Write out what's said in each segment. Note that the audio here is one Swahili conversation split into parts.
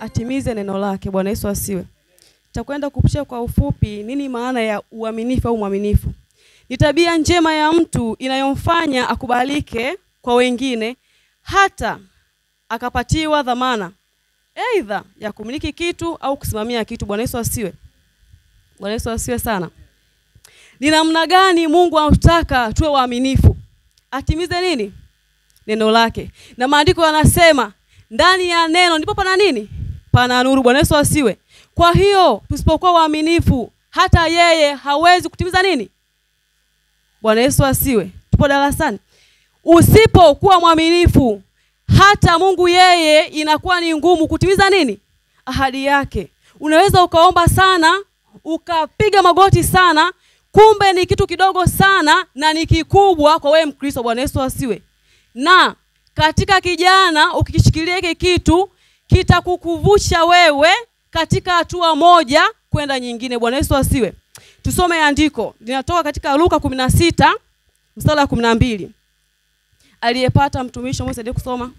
atimize neno lake. Bwana Yesu asiwe. Nitakwenda kupisha kwa ufupi nini maana ya uaminifu au mwaminifu. Ni tabia njema ya mtu inayomfanya akubalike kwa wengine hata akapatiwa dhamana aidha ya kumiliki kitu au kusimamia kitu. Bwana Yesu asiwe. Bwana Yesu asiwe sana. Ni namna gani Mungu anataka tuwe waaminifu? Atimize nini? Neno lake. Na maandiko yanasema ndani ya neno ndipo pana nini? Pana nuru. Bwana Yesu asiwe. Kwa hiyo tusipokuwa waaminifu hata yeye hawezi kutimiza nini? Bwana Yesu asiwe. Tupo darasani. Usipokuwa mwaminifu hata Mungu yeye inakuwa ni ngumu kutimiza nini? Ahadi yake. Unaweza ukaomba sana, ukapiga magoti sana, kumbe ni kitu kidogo sana na ni kikubwa kwa wewe Mkristo. Bwana Yesu asiwe. Na katika kijana ukikishikilia hiki kitu kitakukuvusha wewe katika hatua moja kwenda nyingine. Bwana Yesu asiwe. Tusome andiko. Linatoka katika Luka 16 mstari wa 12. Aliyepata mtumishi mmoja ndiye kusoma.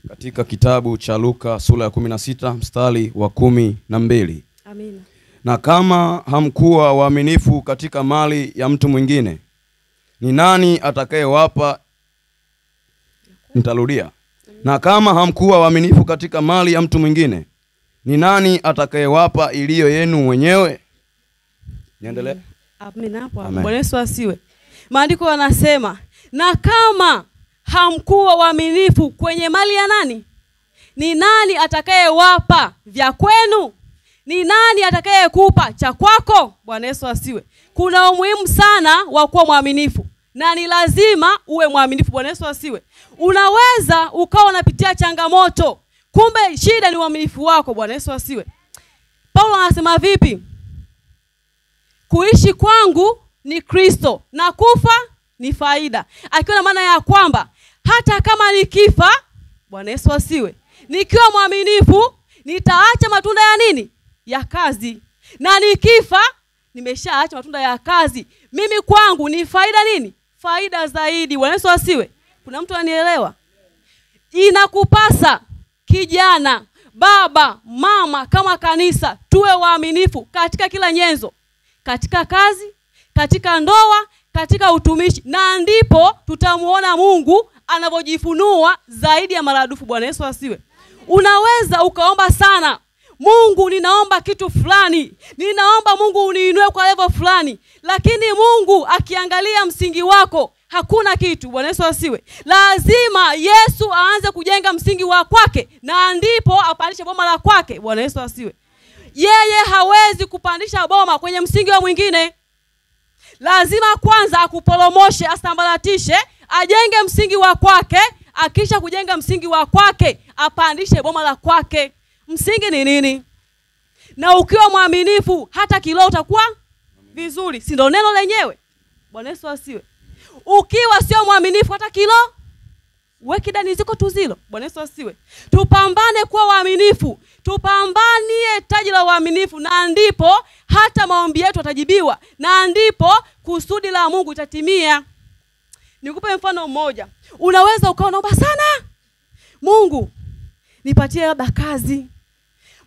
Katika kitabu cha Luka sura ya 16 mstari wa 12. Amina. Na kama hamkuwa waaminifu katika mali ya mtu mwingine, ni nani atakayewapa? Nitarudia. Na kama hamkuwa waaminifu katika mali ya mtu mwingine, ni nani atakayewapa iliyo yenu wenyewe? Niendelee. Amina hapo. Bwana Yesu asiwe. Maandiko yanasema, na kama hamkuwa waaminifu kwenye mali ya nani? Ni nani atakayewapa vya kwenu? Ni nani atakayekupa cha kwako? Bwana Yesu asiwe. Kuna umuhimu sana wa kuwa mwaminifu. Na ni lazima uwe mwaminifu. Bwana Yesu asiwe. Unaweza ukawa unapitia changamoto, kumbe shida ni uaminifu wako. Bwana Yesu asiwe. Paulo anasema vipi? Kuishi kwangu ni Kristo na kufa ni faida. Akiwa na maana ya kwamba hata kama nikifa, Bwana Yesu asiwe, nikiwa mwaminifu nitaacha matunda ya nini? Ya kazi. Na nikifa nimeshaacha matunda ya kazi. Mimi kwangu ni faida nini? Faida zaidi. Bwana Yesu asiwe. Kuna mtu anielewa? Inakupasa kijana, baba, mama, kama kanisa tuwe waaminifu katika kila nyenzo. Katika kazi, katika ndoa, katika utumishi, na ndipo tutamuona Mungu anavyojifunua zaidi ya maradufu. Bwana Yesu asiwe. Unaweza ukaomba sana, Mungu ninaomba kitu fulani, ninaomba Mungu uniinue kwa level fulani, lakini Mungu akiangalia msingi wako hakuna kitu. Bwana Yesu asiwe. Lazima Yesu aanze kujenga msingi wa kwake na ndipo apandishe boma la kwake. Bwana Yesu asiwe. Yeye hawezi kupandisha boma kwenye msingi wa mwingine. Lazima kwanza akuporomoshe, asambaratishe, ajenge msingi wa kwake, akisha kujenga msingi wa kwake apandishe boma la kwake. Msingi ni nini? Na ukiwa mwaminifu hata kilo utakuwa vizuri. Si ndio neno lenyewe? Bwana Yesu asiwe. Ukiwa sio mwaminifu hata kilo weki ndani ziko tu zilo. Bwana Yesu asiwe. Tupambane kuwa waaminifu. Tupambanie taji la uaminifu, na ndipo hata maombi yetu yatajibiwa, na ndipo kusudi la Mungu itatimia. Nikupe mfano mmoja. Unaweza ukaomba sana, Mungu nipatie labda kazi,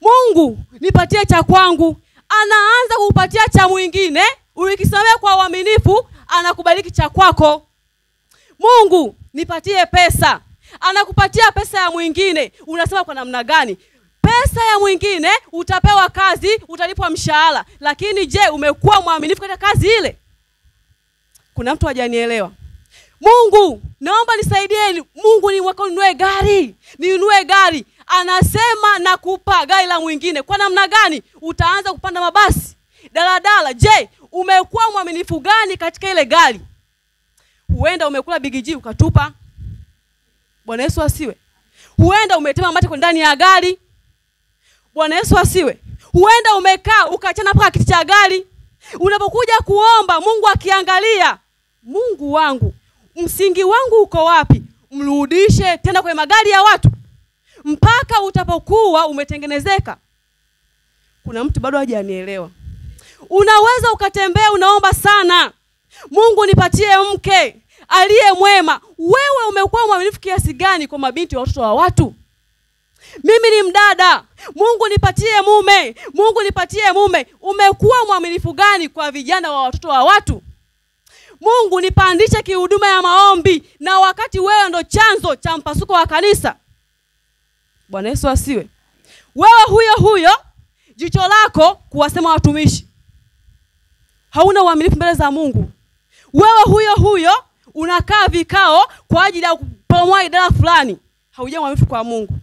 Mungu nipatie cha kwangu. Anaanza kukupatia cha mwingine, ukisimamia kwa uaminifu anakubariki cha kwako. Mungu nipatie pesa, anakupatia pesa ya mwingine. Unasema kwa namna gani? Pesa ya mwingine utapewa kazi, utalipwa mshahara, lakini je, umekuwa mwaminifu katika kazi ile? Kuna mtu hajanielewa. Mungu naomba nisaidieni, Mungu ninunue gari, ninunue gari. Anasema nakupa gari la mwingine. Kwa namna gani? Utaanza kupanda mabasi, daladala. Je, umekuwa mwaminifu gani katika ile gari? Huenda umekula bigiji ukatupa. Bwana Yesu asiwe. Huenda umetema mate kwa ndani ya gari. Bwana Yesu asiwe. Huenda umekaa ukachana paka kiti cha gari. Unapokuja kuomba, Mungu akiangalia, Mungu wangu, msingi wangu uko wapi? Mrudishe tena kwenye magari ya watu mpaka utapokuwa umetengenezeka. Kuna mtu bado hajanielewa. Unaweza ukatembea unaomba sana, Mungu nipatie mke, aliye mwema. Wewe umekuwa mwaminifu kiasi gani kwa mabinti wa watoto wa watu? Mimi ni mdada, Mungu nipatie mume, Mungu nipatie mume. Umekuwa mwaminifu gani kwa vijana wa watoto wa watu? Mungu nipandishe kihuduma ya maombi, na wakati wewe ndo chanzo cha mpasuko wa kanisa. Bwana Yesu asiwe. Wewe huyo jicho lako kuwasema watumishi, hauna uaminifu mbele za Mungu. Wewe huyo unakaa vikao kwa ajili ya kupromoa idara fulani, haujawa mwaminifu kwa Mungu.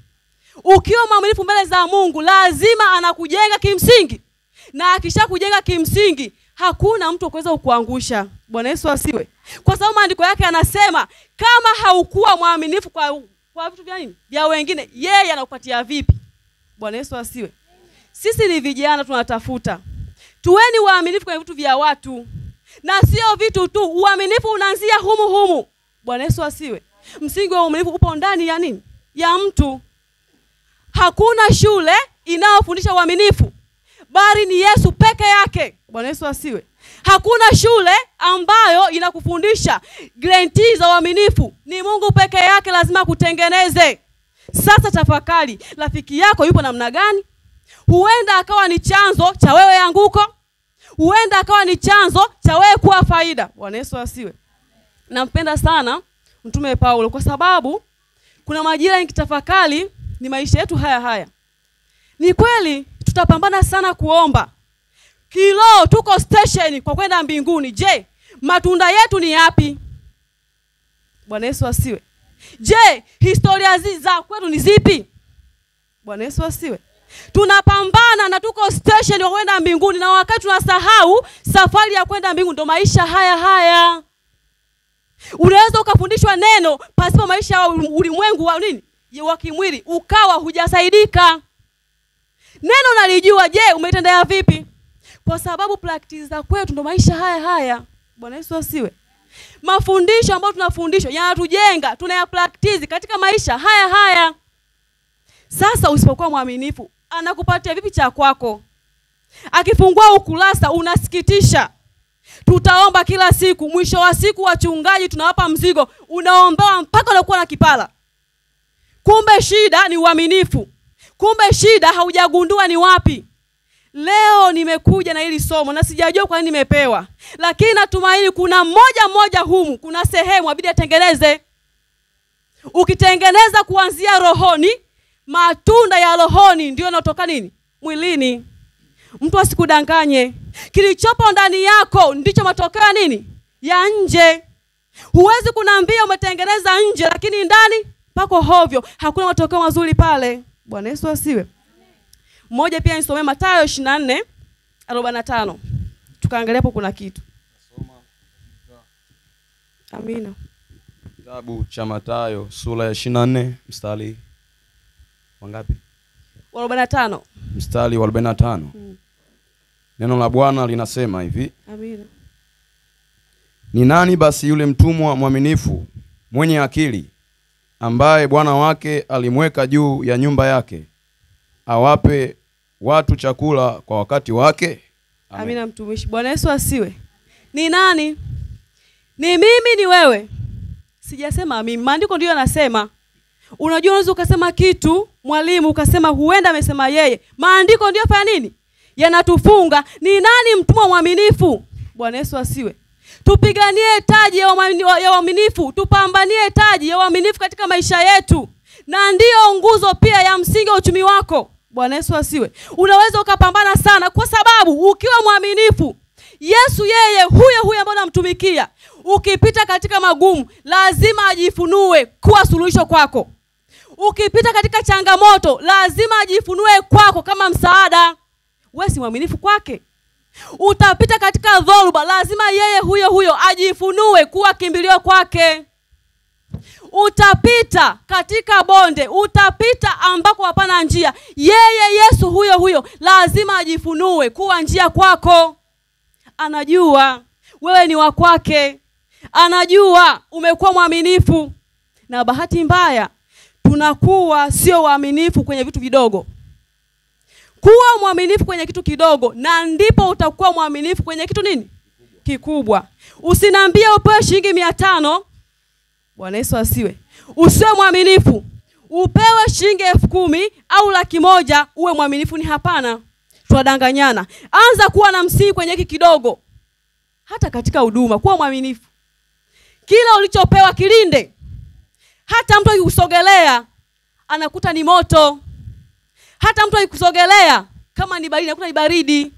Ukiwa mwaminifu mbele za Mungu, lazima anakujenga kimsingi, na akishakujenga kimsingi, hakuna mtu kuweza kukuangusha. Bwana Yesu asiwe. Kwa sababu maandiko yake yanasema kama haukuwa mwaminifu kwa vitu vya nini? Vya wengine, yeye anakupatia vipi? Bwana Yesu asiwe. Sisi ni vijana tunatafuta. Tuweni waaminifu kwa vitu vya watu. Na sio vitu tu, uaminifu unaanzia humu. Bwana Yesu asiwe. Msingi wa uaminifu upo ndani ya nini? Ya mtu. Hakuna shule inayofundisha uaminifu, bali ni Yesu peke yake. Bwana Yesu asiwe. Hakuna shule ambayo inakufundisha guarantee za uaminifu. Ni Mungu peke yake lazima kutengeneze. Sasa tafakari, rafiki yako yupo namna gani? Huenda akawa ni chanzo cha wewe anguko, huenda akawa ni chanzo cha wewe kuwa faida. Bwana Yesu asiwe. Nampenda sana Mtume Paulo kwa sababu kuna majira nikitafakari ni maisha yetu haya. Ni kweli tutapambana sana kuomba. Kilo tuko station kwa kwenda mbinguni. Je, matunda yetu ni yapi? Bwana Yesu asiwe. Je, historia za kwetu ni zipi? Bwana Yesu asiwe. Tunapambana na tuko station kwa kwenda mbinguni, na wakati tunasahau safari ya kwenda mbinguni ndo maisha haya. Unaweza ukafundishwa neno pasipo maisha ya ulimwengu wa nini? Wa kimwili, ukawa hujasaidika. Neno nalijua, je, umetendea vipi? Kwa sababu practice za kwetu ndo maisha haya. Bwana Yesu asiwe. Mafundisho ambayo tunafundishwa yanatujenga, tunaya practice katika maisha haya. Sasa usipokuwa mwaminifu, anakupatia vipi cha kwako? Akifungua ukurasa unasikitisha. Tutaomba kila siku, mwisho wa siku wachungaji tunawapa mzigo, unaombewa mpaka unakuwa na kipala. Kumbe shida ni uaminifu. Kumbe shida haujagundua ni wapi. Leo nimekuja na hili somo na sijajua kwa nini nimepewa, lakini natumaini kuna mmoja humu, kuna sehemu abidi atengeneze. Ukitengeneza kuanzia rohoni, matunda ya rohoni ndio yanatoka nini? Mwilini. Mtu asikudanganye. Kilichopo ndani yako ndicho matokeo ya nini? Ya nje. Huwezi kunambia umetengeneza nje lakini ndani pako hovyo, hakuna matokeo mazuri pale. Bwana Yesu asiwe. Mmoja pia nisomee Mathayo 24:45. Tukaangalia hapo kuna kitu. Amina. Kitabu cha Mathayo sura ya 24 mstari wangapi? 45. Mstari wa 45. Neno la Bwana linasema hivi. Amina. Ni nani basi yule mtumwa mwaminifu mwenye akili, ambaye bwana wake alimweka juu ya nyumba yake, awape watu chakula kwa wakati wake? Amen. Amina mtumishi. Bwana Yesu asiwe. Ni nani? Ni mimi, ni wewe. Sijasema mimi. Maandiko ndio yanasema. Unajua unaweza ukasema kitu, mwalimu ukasema huenda amesema yeye. Maandiko ndio fanya nini? Yanatufunga. Ni nani mtumwa mwaminifu? Bwana Yesu asiwe. Tupiganie taji ya uaminifu, tupambanie taji ya uaminifu katika maisha yetu. Na ndio nguzo pia ya msingi wa uchumi wako. Bwana Yesu asiwe. Unaweza ukapambana sana kwa sababu ukiwa mwaminifu, Yesu yeye huyo ambaye unamtumikia, ukipita katika magumu lazima ajifunue kuwa suluhisho kwako. Ukipita katika changamoto lazima ajifunue kwako kama msaada. Wewe si mwaminifu kwake. Utapita katika dhoruba lazima yeye huyo ajifunue kuwa kimbilio kwake. Utapita katika bonde, utapita ambako hapana njia, yeye Yesu huyo lazima ajifunue kuwa njia kwako. Anajua wewe ni wa kwake. Anajua umekuwa mwaminifu. Na bahati mbaya tunakuwa sio waaminifu kwenye vitu vidogo. Kuwa mwaminifu kwenye kitu kidogo na ndipo utakuwa mwaminifu kwenye kitu nini? Kikubwa. Usiniambie upewe shilingi 500 Bwana Yesu asiwe. Usiwe mwaminifu upewe shilingi 10,000 au 100,000 uwe mwaminifu, ni hapana. Tunadanganyana. Anza kuwa na msingi kwenye hiki kidogo. Hata katika huduma kuwa mwaminifu. Kila ulichopewa kilinde. Hata mtu akikusogelea anakuta ni moto. Hata mtu akikusogelea kama ni baridi anakuta ni baridi.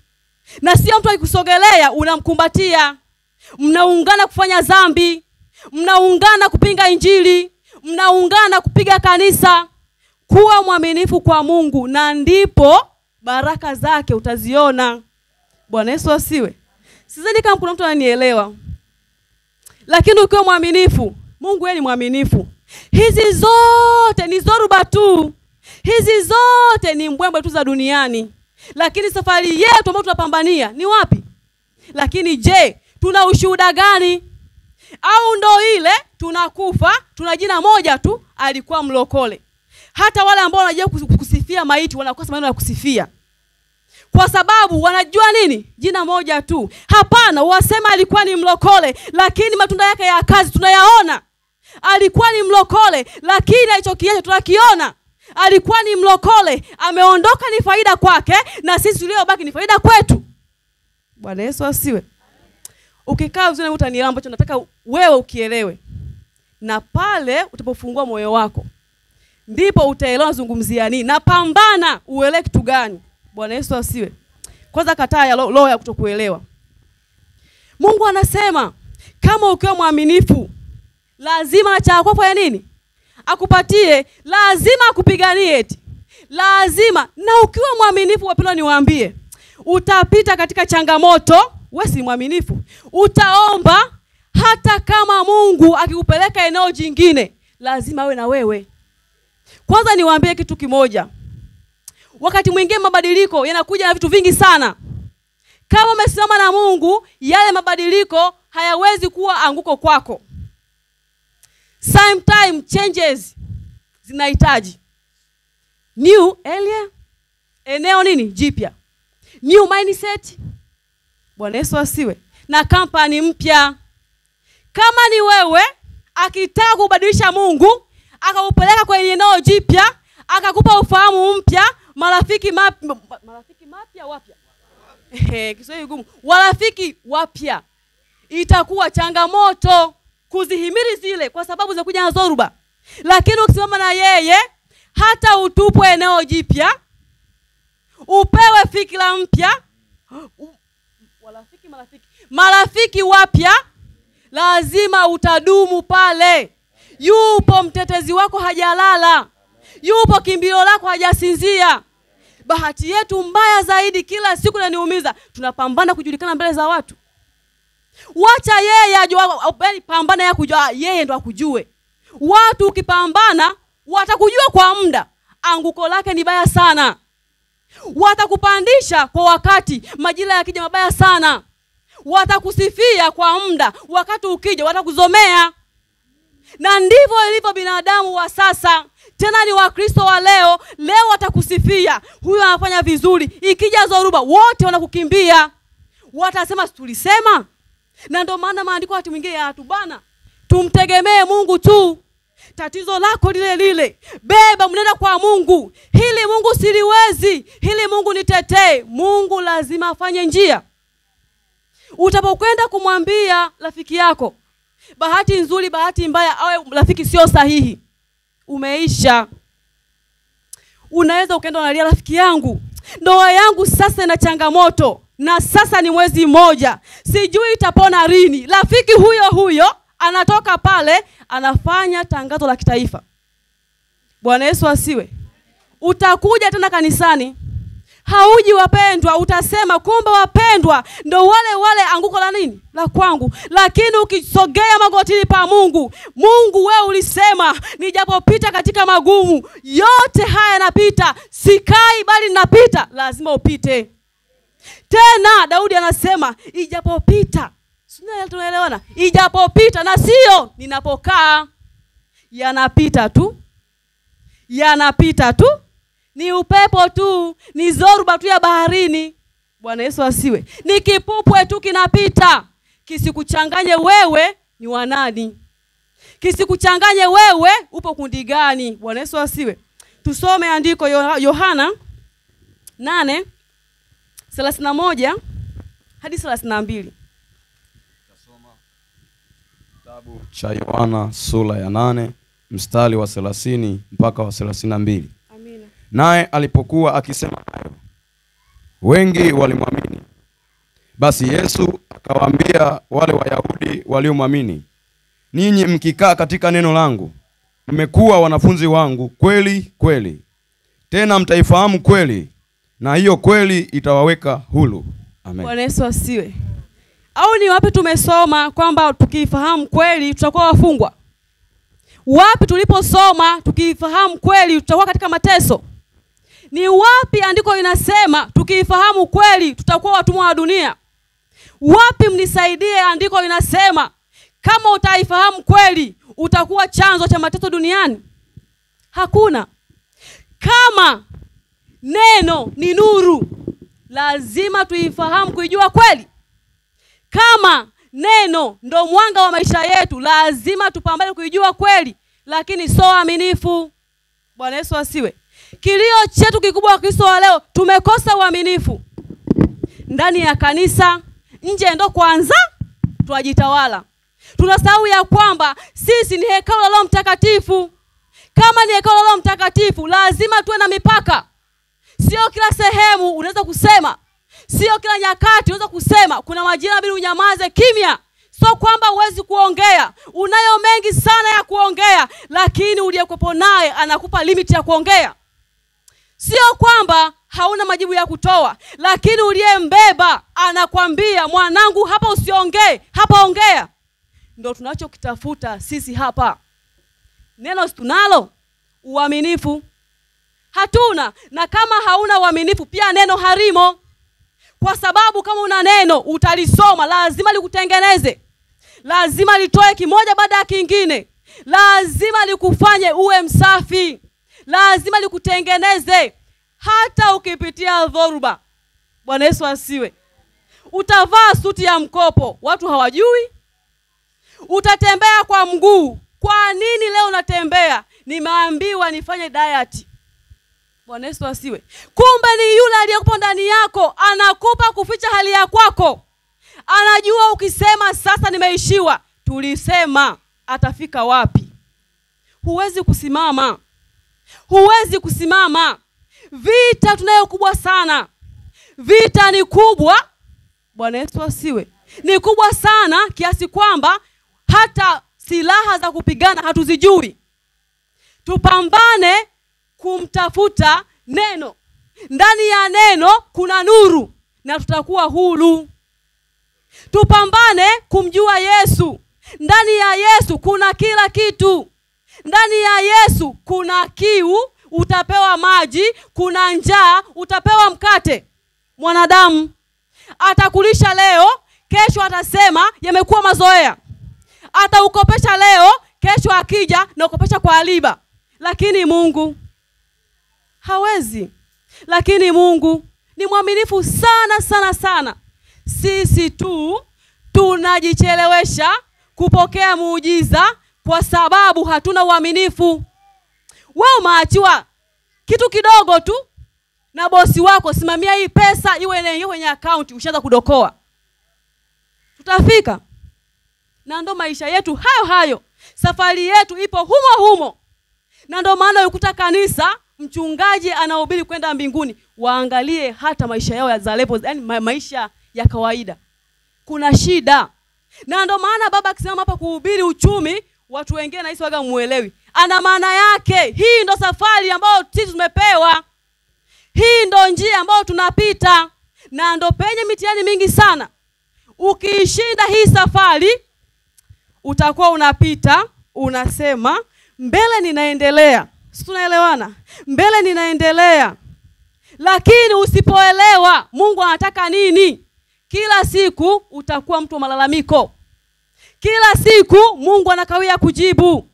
Na sio mtu akikusogelea unamkumbatia. Mnaungana kufanya dhambi. Mnaungana kupinga injili. Mnaungana kupiga kanisa. Kuwa mwaminifu kwa Mungu na ndipo baraka zake utaziona. Bwana Yesu asiwe. Sidhani kama kuna mtu ananielewa. Lakini ukiwa mwaminifu, Mungu yeye ni mwaminifu. Hizi zote ni zoruba tu. Hizi zote ni mbwembwe tu za duniani. Lakini safari yetu ambayo tunapambania ni wapi? Lakini je, tuna ushuhuda gani? Au ndo ile tunakufa, tuna jina moja tu, alikuwa mlokole. Hata wale ambao wanajua kusifia maiti wanakosa maneno ya kusifia. Kwa sababu wanajua nini? Jina moja tu. Hapana, wasema alikuwa ni mlokole, lakini matunda yake ya kazi tunayaona. Alikuwa ni mlokole, lakini alichokiacha tunakiona. Alikuwa ni mlokole, ameondoka ni faida kwake, na sisi tuliobaki ni faida kwetu. Bwana Yesu asiwe. Ukikaa vizuri utanielewa ambacho nataka wewe ukielewe. Na pale utapofungua moyo wako, ndipo utaelewa nazungumzia nini. Na pambana uelewe kitu gani. Bwana Yesu asiwe. Kwanza kataa ya roho ya kutokuelewa. Mungu anasema kama ukiwa mwaminifu lazima cha kwako ya nini? Akupatie, lazima akupiganie eti. Lazima. Na ukiwa mwaminifu wapendwa niwaambie, utapita katika changamoto, wewe si mwaminifu. Utaomba hata kama Mungu akikupeleka eneo jingine, lazima awe na wewe. Kwanza niwaambie kitu kimoja. Wakati mwingine mabadiliko yanakuja na vitu vingi sana. Kama umesimama na Mungu, yale mabadiliko hayawezi kuwa anguko kwako. Sometimes changes zinahitaji new area, eneo nini? Jipya. New mindset. Bwana Yesu asiwe. Na kampani mpya. Kama ni wewe akitaka kubadilisha Mungu, akakupeleka kwenye eneo jipya, akakupa ufahamu mpya, marafiki mapya wapya. Kiswahili gumu. Warafiki wapya. Itakuwa changamoto kuzihimili zile kwa sababu za kuja na zoruba. Lakini ukisimama na yeye, hata utupwe eneo jipya, upewe fikra mpya, marafiki wapya, lazima utadumu pale. Yupo mtetezi wako hajalala. Yupo kimbilio lako hajasinzia. Bahati yetu mbaya zaidi, kila siku inaniumiza, tunapambana kujulikana mbele za watu. Wacha yeye ajue, pambana ya kujua yeye ndo akujue. Watu ukipambana watakujua kwa muda, anguko lake ni baya sana. Watakupandisha kwa wakati, majira yakija mabaya sana. Watakusifia kwa muda, wakati ukija watakuzomea. Na ndivyo ilivyo binadamu wa sasa. Tena ni Wakristo wa leo watakusifia, huyu anafanya vizuri. Ikija zoruba wote wanakukimbia. Watasema tulisema. Na ndio maana maandiko watu mwingine yanatubana. Tumtegemee Mungu tu. Tatizo lako lile lile. Beba mnenda kwa Mungu. Hili Mungu siliwezi. Hili Mungu nitetee. Mungu lazima afanye njia. Utapokwenda kumwambia rafiki yako, bahati nzuri, bahati mbaya, awe rafiki sio sahihi, umeisha. Unaweza ukaenda unalia, rafiki yangu, ndoa yangu sasa ina changamoto, na sasa ni mwezi mmoja, sijui itapona lini. Rafiki huyo anatoka pale anafanya tangazo la kitaifa. Bwana Yesu asiwe. Utakuja tena kanisani, hauji wapendwa, utasema kumbe wapendwa ndo wale anguko la nini? La kwangu. Lakini ukisogea magotini pa Mungu, Mungu wewe ulisema nijapopita katika magumu, yote haya napita, sikai bali napita. Lazima upite. Tena Daudi anasema ijapopita. Sio tunaelewana? Ijapopita, na sio ninapokaa. Yanapita tu. Yanapita tu. Ni upepo tu, ni zoruba tu ya baharini. Bwana Yesu asiwe. Ni kipupwe tu kinapita. Kisikuchanganye wewe ni wanani. Kisikuchanganye wewe upo kundi gani. Bwana Yesu asiwe. Tusome andiko Yohana 8:31 hadi 32. Tasoma kitabu cha Yohana sura ya 8 mstari wa 30 mpaka wa 32. Amina. Naye alipokuwa akisema hayo, wengi walimwamini. Basi Yesu akawaambia wale Wayahudi waliomwamini, ninyi mkikaa katika neno langu, mmekuwa wanafunzi wangu kweli kweli. Tena mtaifahamu kweli, na hiyo kweli itawaweka huru. Amen. Bwana Yesu asiwe. Au ni wapi tumesoma kwamba tukifahamu kweli tutakuwa wafungwa? Wapi tuliposoma tukifahamu kweli tutakuwa katika mateso? Ni wapi andiko linasema tukifahamu kweli tutakuwa watumwa wa dunia? Wapi mnisaidie andiko linasema kama utaifahamu kweli utakuwa chanzo cha mateso duniani? Hakuna. Kama neno ni nuru, lazima tuifahamu kuijua kweli. Kama neno ndo mwanga wa maisha yetu, lazima tupambane kuijua kweli, lakini sio uaminifu. Bwana Yesu asiwe. Kilio chetu kikubwa Kristo wa leo, tumekosa uaminifu. Ndani ya kanisa, nje ndo kwanza tunajitawala. Tunasahau ya kwamba sisi ni hekalu la Roho Mtakatifu. Kama ni hekalu la Roho Mtakatifu, lazima tuwe na mipaka. Sio kila sehemu unaweza kusema. Sio kila nyakati unaweza kusema. Kuna majira bila unyamaze kimya. Sio kwamba huwezi kuongea. Unayo mengi sana ya kuongea, lakini uliyekuwepo naye anakupa limit ya kuongea. Sio kwamba hauna majibu ya kutoa, lakini uliyembeba anakwambia, mwanangu, hapa usiongee, hapa ongea. Ndio tunachokitafuta sisi hapa. Neno tunalo, uaminifu hatuna. Na kama hauna uaminifu, pia neno harimo. Kwa sababu kama una neno utalisoma, lazima likutengeneze. Lazima litoe kimoja baada ya kingine. Lazima likufanye uwe msafi. Lazima likutengeneze. Hata ukipitia dhoruba. Bwana Yesu asiwe. Utavaa suti ya mkopo, watu hawajui. Utatembea kwa mguu. Kwa nini leo unatembea? Nimeambiwa nifanye diet. Bwana Yesu asiwe. Kumbe ni yule aliyekupa ndani yako, anakupa kuficha hali ya kwako. Anajua ukisema sasa nimeishiwa, tulisema atafika wapi. Huwezi kusimama. Huwezi kusimama. Vita tunayo kubwa sana. Vita ni kubwa. Bwana Yesu asiwe. Ni kubwa sana kiasi kwamba hata silaha za kupigana hatuzijui. Tupambane kumtafuta neno. Ndani ya neno kuna nuru na tutakuwa huru. Tupambane kumjua Yesu. Ndani ya Yesu kuna kila kitu. Ndani ya Yesu kuna kiu, utapewa maji, kuna njaa, utapewa mkate. Mwanadamu atakulisha leo, kesho atasema yamekuwa mazoea. Ataukopesha leo, kesho akija na ukopesha kwa aliba. Lakini Mungu hawezi. Lakini Mungu ni mwaminifu sana sana sana. Sisi tu tunajichelewesha kupokea muujiza kwa sababu hatuna uaminifu. Wewe umeachiwa kitu kidogo tu na bosi wako, simamia hii pesa iwe kwenye account, ushaanza kudokoa. Tutafika. Na ndo maisha yetu hayo. Safari yetu ipo humo. Na ndo maana ukuta kanisa, mchungaji anahubiri kwenda mbinguni, waangalie hata maisha yao ya zalepo, yani maisha ya kawaida. Kuna shida. Na ndo maana baba akisema hapa kuhubiri uchumi, watu wengine nahisi waga muelewi. Ana maana yake, hii ndo safari ambayo sisi tumepewa. Hii ndo njia ambayo tunapita. Na ndo penye mitihani mingi sana. Ukiishinda hii safari, utakuwa unapita, unasema mbele ninaendelea. Sisi tunaelewana? Mbele ninaendelea. Lakini usipoelewa Mungu anataka nini, kila siku utakuwa mtu wa malalamiko. Kila siku Mungu anakawia kujibu.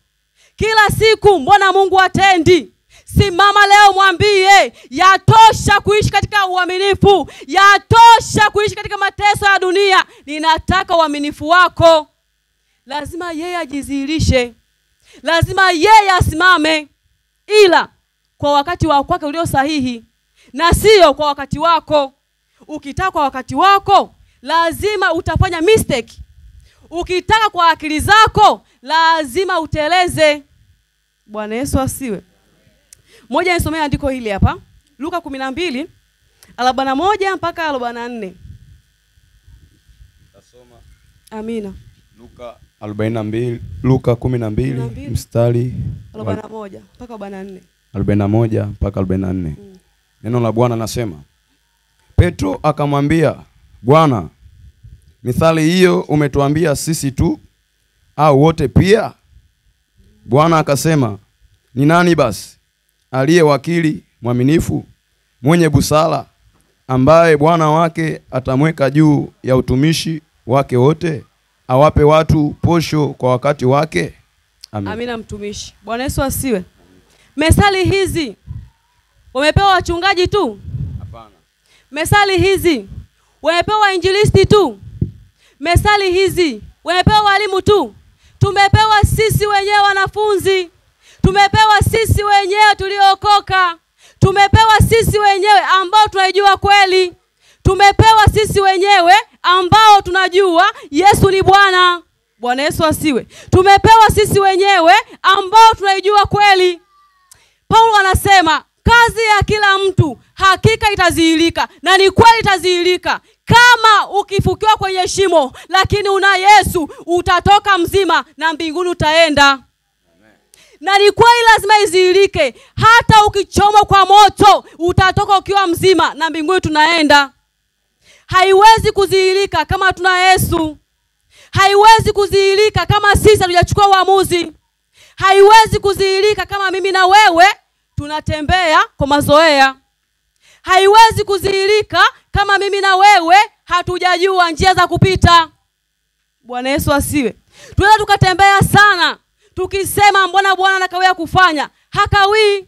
Kila siku mbona Mungu atendi? Simama leo mwambie, yatosha kuishi katika uaminifu. Yatosha kuishi katika mateso ya dunia. Ninataka uaminifu wako. Lazima yeye ajidhihirishe. Lazima yeye asimame, ila kwa wakati wa kwake ulio sahihi na sio kwa wakati wako. Ukitaka kwa wakati wako, lazima utafanya mistake. Ukitaka kwa akili zako, lazima uteleze. Bwana Yesu asiwe. Moja nisomea andiko hili hapa. Luka 12:41 mpaka 44. Tasoma. Amina. Luka 12 mstari 41 mpaka 44. 41 mpaka 44. Neno la Bwana nasema, Petro akamwambia, Bwana, mithali hiyo umetuambia sisi tu au wote pia? Bwana akasema, ni nani basi aliye wakili mwaminifu mwenye busara, ambaye bwana wake atamweka juu ya utumishi wake wote, awape watu posho kwa wakati wake? Amen. Amina mtumishi. Bwana Yesu asiwe. Methali hizi wamepewa wachungaji tu? Hapana. Methali hizi wamepewa wainjilisti tu? Methali hizi wamepewa walimu tu? Tumepewa sisi wenyewe wanafunzi. Tumepewa sisi wenyewe tuliokoka. Tumepewa sisi wenyewe ambao tunajua kweli. Tumepewa sisi wenyewe ambao tunajua Yesu ni Bwana. Bwana Yesu asiwe. Tumepewa sisi wenyewe ambao tunajua kweli. Paulo anasema kazi ya kila mtu hakika itazihirika, na ni kweli itazihirika. Kama ukifukiwa kwenye shimo lakini una Yesu, utatoka mzima na mbinguni utaenda. Amen. Na ni kweli lazima izihirike. Hata ukichomwa kwa moto, utatoka ukiwa mzima na mbinguni tunaenda. Haiwezi kuzihirika kama tuna Yesu. Haiwezi kuzihirika kama sisi hatujachukua uamuzi. Haiwezi kuzihirika kama mimi na wewe tunatembea kwa mazoea. Haiwezi kuzihirika kama mimi na wewe hatujajua njia za kupita. Bwana Yesu asiwe. Tunaweza tukatembea sana tukisema mbona Bwana anakawia kufanya. Hakawii.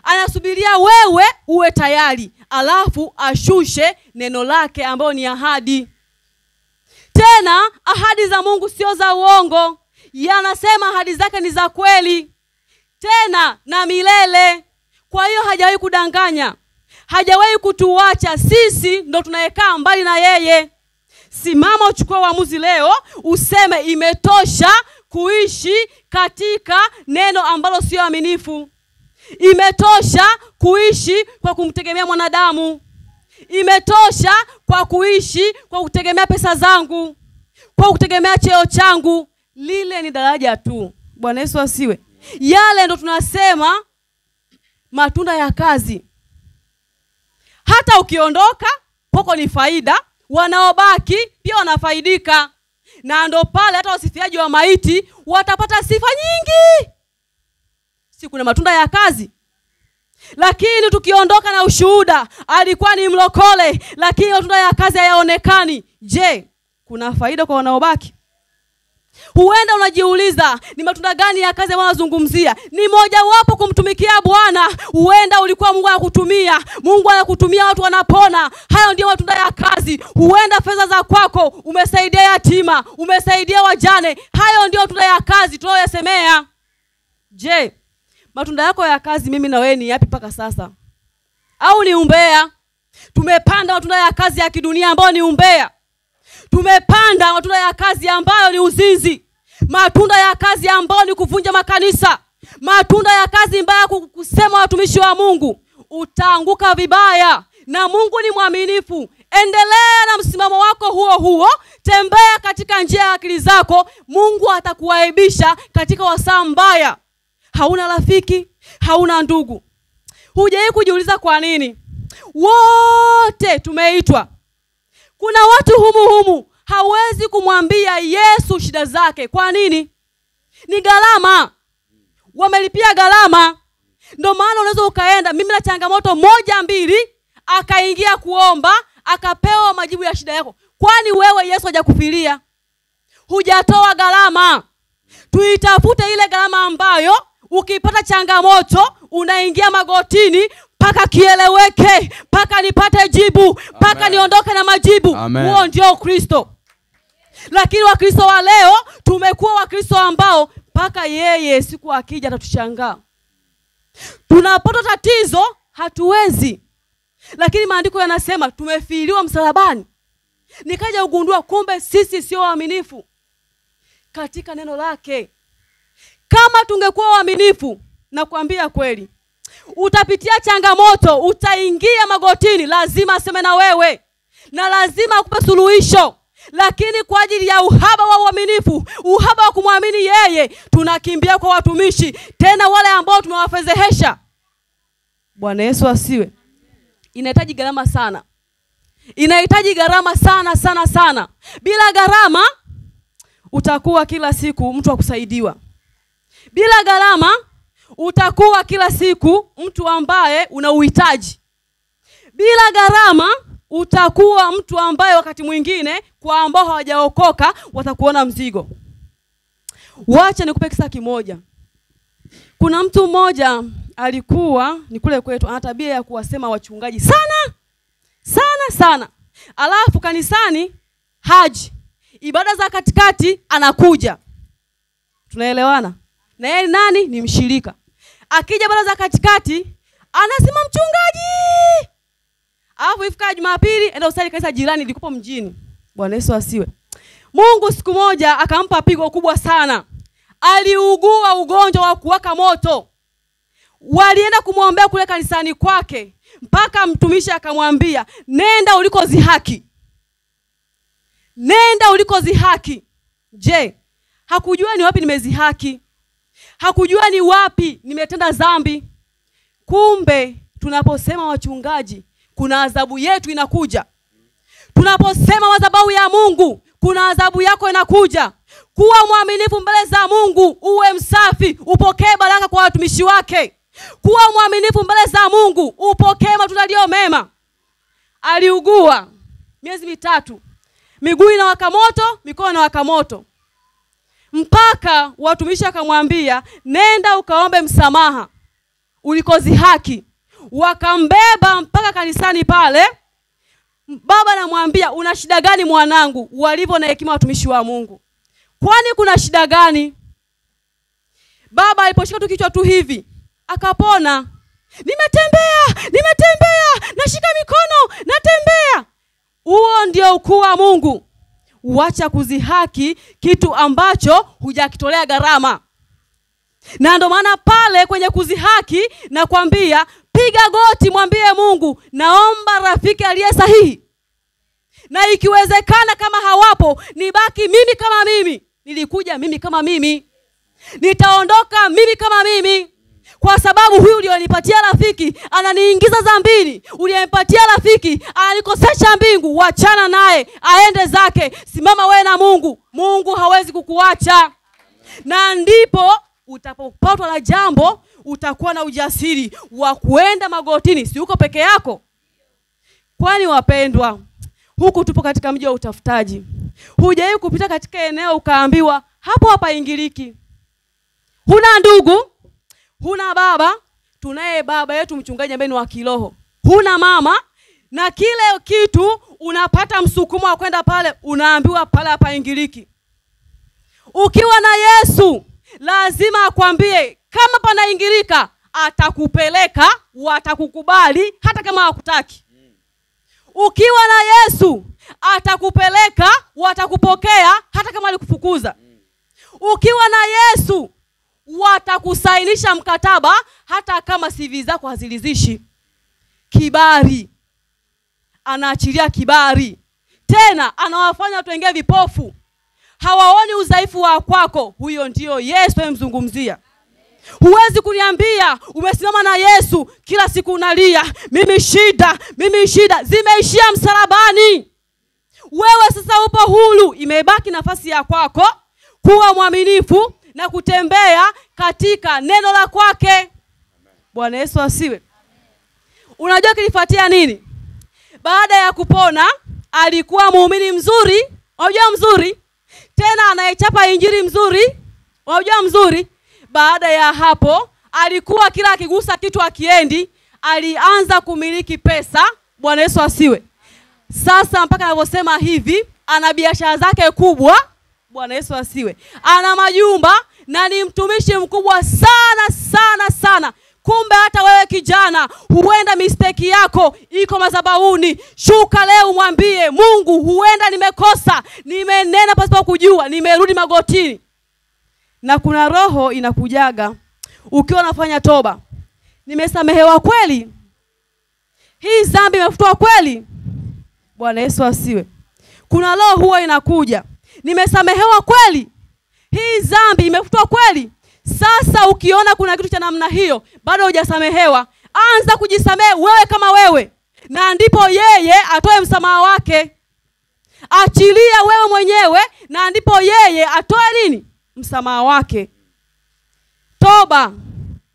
Anasubiria wewe uwe tayari, alafu ashushe neno lake ambao ni ahadi. Tena ahadi za Mungu sio za uongo. Yanasema ahadi zake ni za kweli, tena na milele. Kwa hiyo hajawahi kudanganya. Hajawahi kutuacha. Sisi ndo tunayekaa mbali na yeye. Simama uchukue uamuzi leo, useme imetosha kuishi katika neno ambalo sio aminifu. Imetosha kuishi kwa kumtegemea mwanadamu. Imetosha kwa kuishi kwa kutegemea pesa zangu, kwa kutegemea cheo changu. Lile ni daraja tu. Bwana Yesu asiwe. Yale ndo tunasema matunda ya kazi. Hata ukiondoka, poko ni faida, wanaobaki pia wanafaidika. Na ndo pale hata wasifiaji wa maiti watapata sifa nyingi. Si kuna matunda ya kazi? Lakini tukiondoka na ushuhuda, alikuwa ni mlokole, lakini matunda ya kazi hayaonekani. Je, kuna faida kwa wanaobaki? Huenda unajiuliza ni matunda gani ya kazi wanazungumzia? Ni moja wapo kumtumikia Bwana. Huenda ulikuwa Mungu anakutumia. Mungu anakutumia watu wanapona. Hayo ndio matunda ya kazi. Huenda fedha za kwako umesaidia yatima, umesaidia wajane. Hayo ndio matunda ya kazi tunayoyasemea. Je, matunda yako ya kazi mimi na wewe ni yapi paka sasa? Au ni umbea? Tumepanda matunda ya kazi ya kidunia ambayo ni umbea. Tumepanda matunda ya kazi ambayo ni uzinzi. Matunda ya kazi ambayo ni kuvunja makanisa. Matunda ya kazi mbaya kusema watumishi wa Mungu. Utaanguka vibaya. Na Mungu ni mwaminifu. Endelea na msimamo wako huo huo. Tembea katika njia ya akili zako. Mungu atakuaibisha katika wasaa mbaya. Hauna rafiki, hauna ndugu. Hujawahi kujiuliza kwa nini? Wote tumeitwa. Kuna watu humu hawezi kumwambia Yesu shida zake. Kwa nini? Ni gharama. Wamelipia gharama. Ndio maana unaweza ukaenda, mimi na changamoto 1-2, akaingia kuomba, akapewa majibu ya shida yako. Kwani wewe Yesu hajakufilia? Hujatoa gharama. Tuitafute ile gharama ambayo ukipata changamoto unaingia magotini paka kieleweke, paka nipate jibu, paka niondoke na majibu. Huo ndio Kristo. Lakini Wakristo wa leo tumekuwa Wakristo ambao mpaka yeye siku akija atatushangaa. Tunapata tatizo hatuwezi, lakini maandiko yanasema tumefiliwa msalabani. Nikaja kugundua kumbe sisi sio waaminifu katika neno lake. Kama tungekuwa waaminifu, nakwambia kweli, utapitia changamoto, utaingia magotini, lazima aseme na wewe na lazima akupe suluhisho. Lakini kwa ajili ya uhaba wa uaminifu, uhaba wa kumwamini yeye, tunakimbia kwa watumishi, tena wale ambao tumewafezehesha. Bwana Yesu asiwe. Inahitaji gharama sana. Inahitaji gharama sana sana sana. Bila gharama utakuwa kila siku mtu wa kusaidiwa. Bila gharama utakuwa kila siku mtu ambaye una uhitaji. Bila gharama utakuwa mtu ambaye wakati mwingine kwa ambao hawajaokoka watakuona mzigo. Wacha nikupe kisa kimoja. Kuna mtu mmoja alikuwa ni kule kwetu, ana tabia ya kuwasema wachungaji sana sana sana. Alafu kanisani haji, ibada za katikati anakuja. Tunaelewana? Na yeye nani? Ni mshirika. Akija ibada za katikati anasema mchungaji. Alafu ifika Jumapili enda usali kanisa jirani likupo mjini. Bwana Yesu asiwe. Mungu siku moja akampa pigo kubwa sana. Aliugua ugonjwa wa kuwaka moto. Walienda kumwombea kule kanisani kwake, mpaka mtumishi akamwambia, nenda ulikozihaki. Nenda ulikozihaki. Je, hakujua ni wapi nimezihaki? Hakujua ni wapi nimetenda dhambi? Kumbe tunaposema wachungaji, kuna adhabu yetu inakuja. Tunaposema madhabahu ya Mungu, kuna adhabu yako inakuja. Kuwa mwaminifu mbele za Mungu, uwe msafi, upokee baraka kwa watumishi wake. Kuwa mwaminifu mbele za Mungu, upokee matunda yaliyo mema. Aliugua miezi 3. Miguu inawaka moto, mikono inawaka moto. Mpaka watumishi akamwambia, nenda ukaombe msamaha ulikozihaki. Wakambeba mpaka kanisani pale. Baba anamwambia, una shida gani mwanangu? Walivyo na hekima watumishi wa Mungu. Kwani kuna shida gani? Baba aliposhika tu kichwa tu hivi, akapona. Nimetembea, nashika mikono, natembea. Huo ndio ukuu wa Mungu. Uacha kuzihaki kitu ambacho hujakitolea gharama. Na ndio maana pale kwenye kuzihaki nakwambia, piga goti, mwambie Mungu, naomba rafiki aliye sahihi. Na ikiwezekana kama hawapo, nibaki mimi kama mimi. Nilikuja mimi kama mimi. Nitaondoka mimi kama mimi. Kwa sababu huyu ulionipatia rafiki ananiingiza dhambini. Uliyenipatia rafiki ananikosesha mbingu. Wachana naye, aende zake. Simama wewe na Mungu. Mungu hawezi kukuacha. Na ndipo utapopatwa na jambo, utakuwa na ujasiri wa kuenda magotini. Si uko peke yako? Kwani wapendwa, huku tupo katika mji wa utafutaji. Hujawahi kupita katika eneo ukaambiwa hapo hapa ingiliki. Huna ndugu, huna baba. Tunaye baba yetu mchungaji ambaye ni wa kiroho. Huna mama, na kile kitu unapata msukumo wa kwenda pale, unaambiwa pale hapa ingiliki. Ukiwa na Yesu lazima akwambie kama pana ingilika, atakupeleka, watakukubali hata kama hawakutaki. Ukiwa na Yesu atakupeleka, watakupokea hata kama alikufukuza. Ukiwa na Yesu watakusainisha mkataba hata kama CV zako hazilizishi. Kibali. Anaachilia kibali. Tena anawafanya watu wengine vipofu. Hawaoni udhaifu wa kwako. Huyo ndio Yesu mzungumzia. Huwezi kuniambia umesimama na Yesu kila siku unalia, mimi shida, zimeishia msalabani. Wewe sasa upo huru, imebaki nafasi ya kwako kuwa mwaminifu na kutembea katika neno la kwake. Bwana Yesu asiwe. Unajua kilifuatia nini? Baada ya kupona, alikuwa muumini mzuri. Unajua mzuri? Tena anayechapa injili mzuri. Unajua mzuri? Baada ya hapo, alikuwa kila akigusa kitu akiendi, alianza kumiliki pesa. Bwana Yesu asiwe. Sasa mpaka anavyosema hivi, ana biashara zake kubwa. Bwana Yesu asiwe. Ana majumba na ni mtumishi mkubwa sana sana sana. Kumbe hata wewe kijana, huenda mistake yako iko madhabahuni. Shuka leo mwambie Mungu, huenda nimekosa, nimenena pasipo kujua, nimerudi magotini. Na kuna roho inakujaga ukiwa unafanya toba. Nimesamehewa kweli? Hii dhambi imefutwa kweli? Bwana Yesu asiwe. Kuna roho huwa inakuja, nimesamehewa kweli? Hii dhambi imefutwa kweli? Sasa ukiona kuna kitu cha namna hiyo, bado hujasamehewa, anza kujisamehe wewe kama wewe, na ndipo yeye atoe msamaha wake. Achilia wewe mwenyewe, na ndipo yeye atoe nini? Msamaha wake. Toba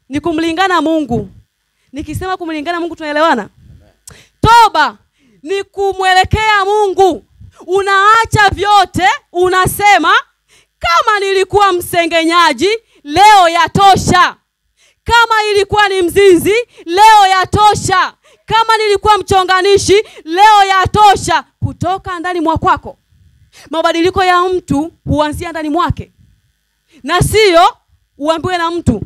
ni kumlingana Mungu. Nikisema kumlingana Mungu tunaelewana? Toba ni kumwelekea Mungu. Unaacha vyote, unasema kama nilikuwa msengenyaji, leo yatosha. Kama ilikuwa ni mzinzi, leo yatosha. Kama nilikuwa mchonganishi, leo yatosha. Kutoka ndani mwa kwako. Mabadiliko ya mtu huanzia ndani mwake, na sio uambiwe na mtu.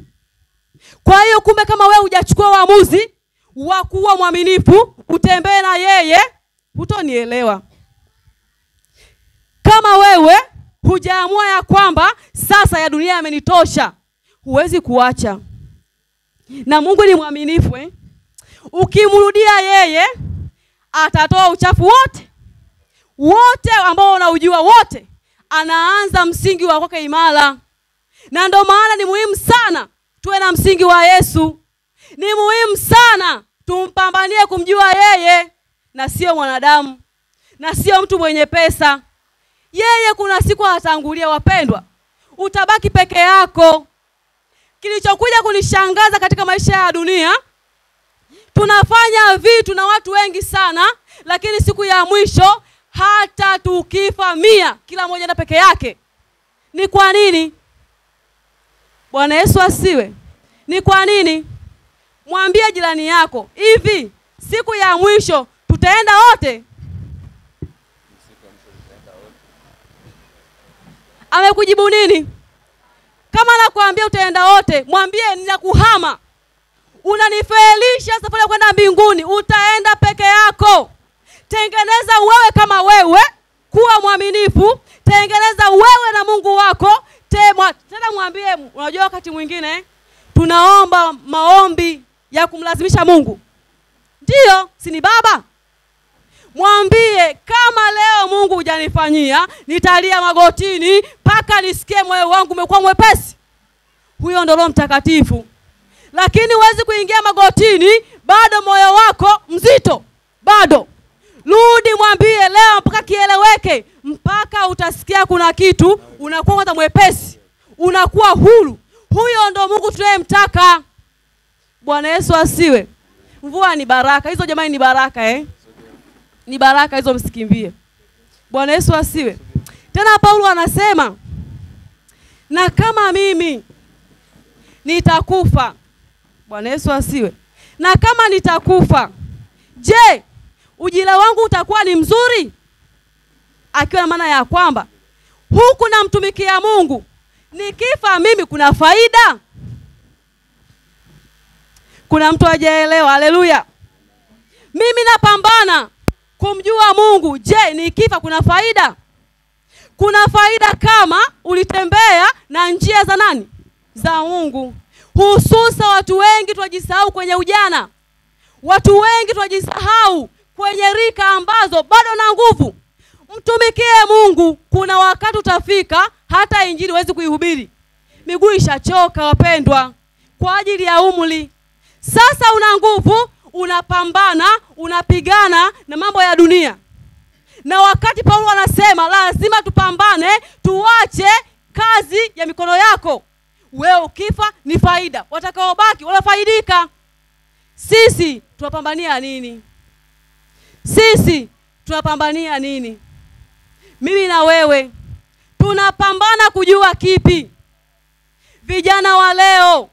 Kwa hiyo kumbe kama wewe hujachukua uamuzi wa kuwa mwaminifu, utembee na yeye, hutonielewa. Kama wewe hujaamua ya kwamba sasa ya dunia yamenitosha, huwezi kuacha. Na Mungu ni mwaminifu. Ukimrudia yeye, atatoa uchafu wote ambao unaujua wote. Anaanza msingi wa kwake imara. Na ndio maana ni muhimu sana tuwe na msingi wa Yesu. Ni muhimu sana tumpambanie kumjua yeye, na sio mwanadamu, na sio mtu mwenye pesa. Yeye kuna siku atangulia, wapendwa. Utabaki peke yako. Kilichokuja kunishangaza katika maisha ya dunia, tunafanya vitu na watu wengi sana, lakini siku ya mwisho hata tukifa 100, kila mmoja na peke yake. Ni kwa nini? Bwana Yesu asiwe. Ni kwa nini? Mwambie jirani yako, hivi siku ya mwisho tutaenda wote? Amekujibu nini? Kama nakwambia utaenda wote, mwambie ninakuhama. Unanifelisha safari ya kwenda mbinguni, utaenda peke yako. Tengeneza wewe kama wewe, kuwa mwaminifu. Tengeneza wewe na Mungu wako. Tena mwambie, unajua wakati mwingine tunaomba maombi ya kumlazimisha Mungu. Ndio, si ni baba? Mwambie kama leo Mungu hujanifanyia, nitalia magotini mpaka nisikie moyo wangu umekuwa mwepesi. Huyo ndio Roho Mtakatifu. Lakini huwezi kuingia magotini bado moyo wako mzito. Bado. Rudi mwambie leo mpaka kieleweke, mpaka utasikia kuna kitu, unakuwa kwanza mwepesi, unakuwa huru. Huyo ndio Mungu tunayemtaka. Bwana Yesu asiwe. Mvua ni baraka. Hizo jamani ni baraka Ni baraka hizo, msikimbie. Bwana Yesu asiwe. Tena Paulo anasema, na kama mimi nitakufa. Bwana Yesu asiwe. Na kama nitakufa, je, ujira wangu utakuwa ni mzuri? Akiwa na maana ya kwamba huku namtumikia Mungu, nikifa mimi kuna faida? Kuna mtu hajaelewa? Haleluya. Mimi napambana kumjua Mungu. Je, nikifa kuna faida? Kuna faida kama ulitembea na njia za nani? Za Mungu. Hususa watu wengi tunajisahau kwenye ujana. Watu wengi tunajisahau kwenye rika ambazo bado na nguvu. Mtumikie Mungu. Kuna wakati utafika hata injili huwezi kuihubiri, miguu ishachoka wapendwa, kwa ajili ya umri. Sasa una nguvu, unapambana, unapigana na mambo ya dunia. Na wakati Paulo anasema lazima tupambane, tuache kazi ya mikono yako. Wewe ukifa ni faida, watakaobaki wanafaidika. Sisi tunapambania nini? Sisi tunapambania nini? Mimi na wewe tunapambana kujua kipi? Vijana wa leo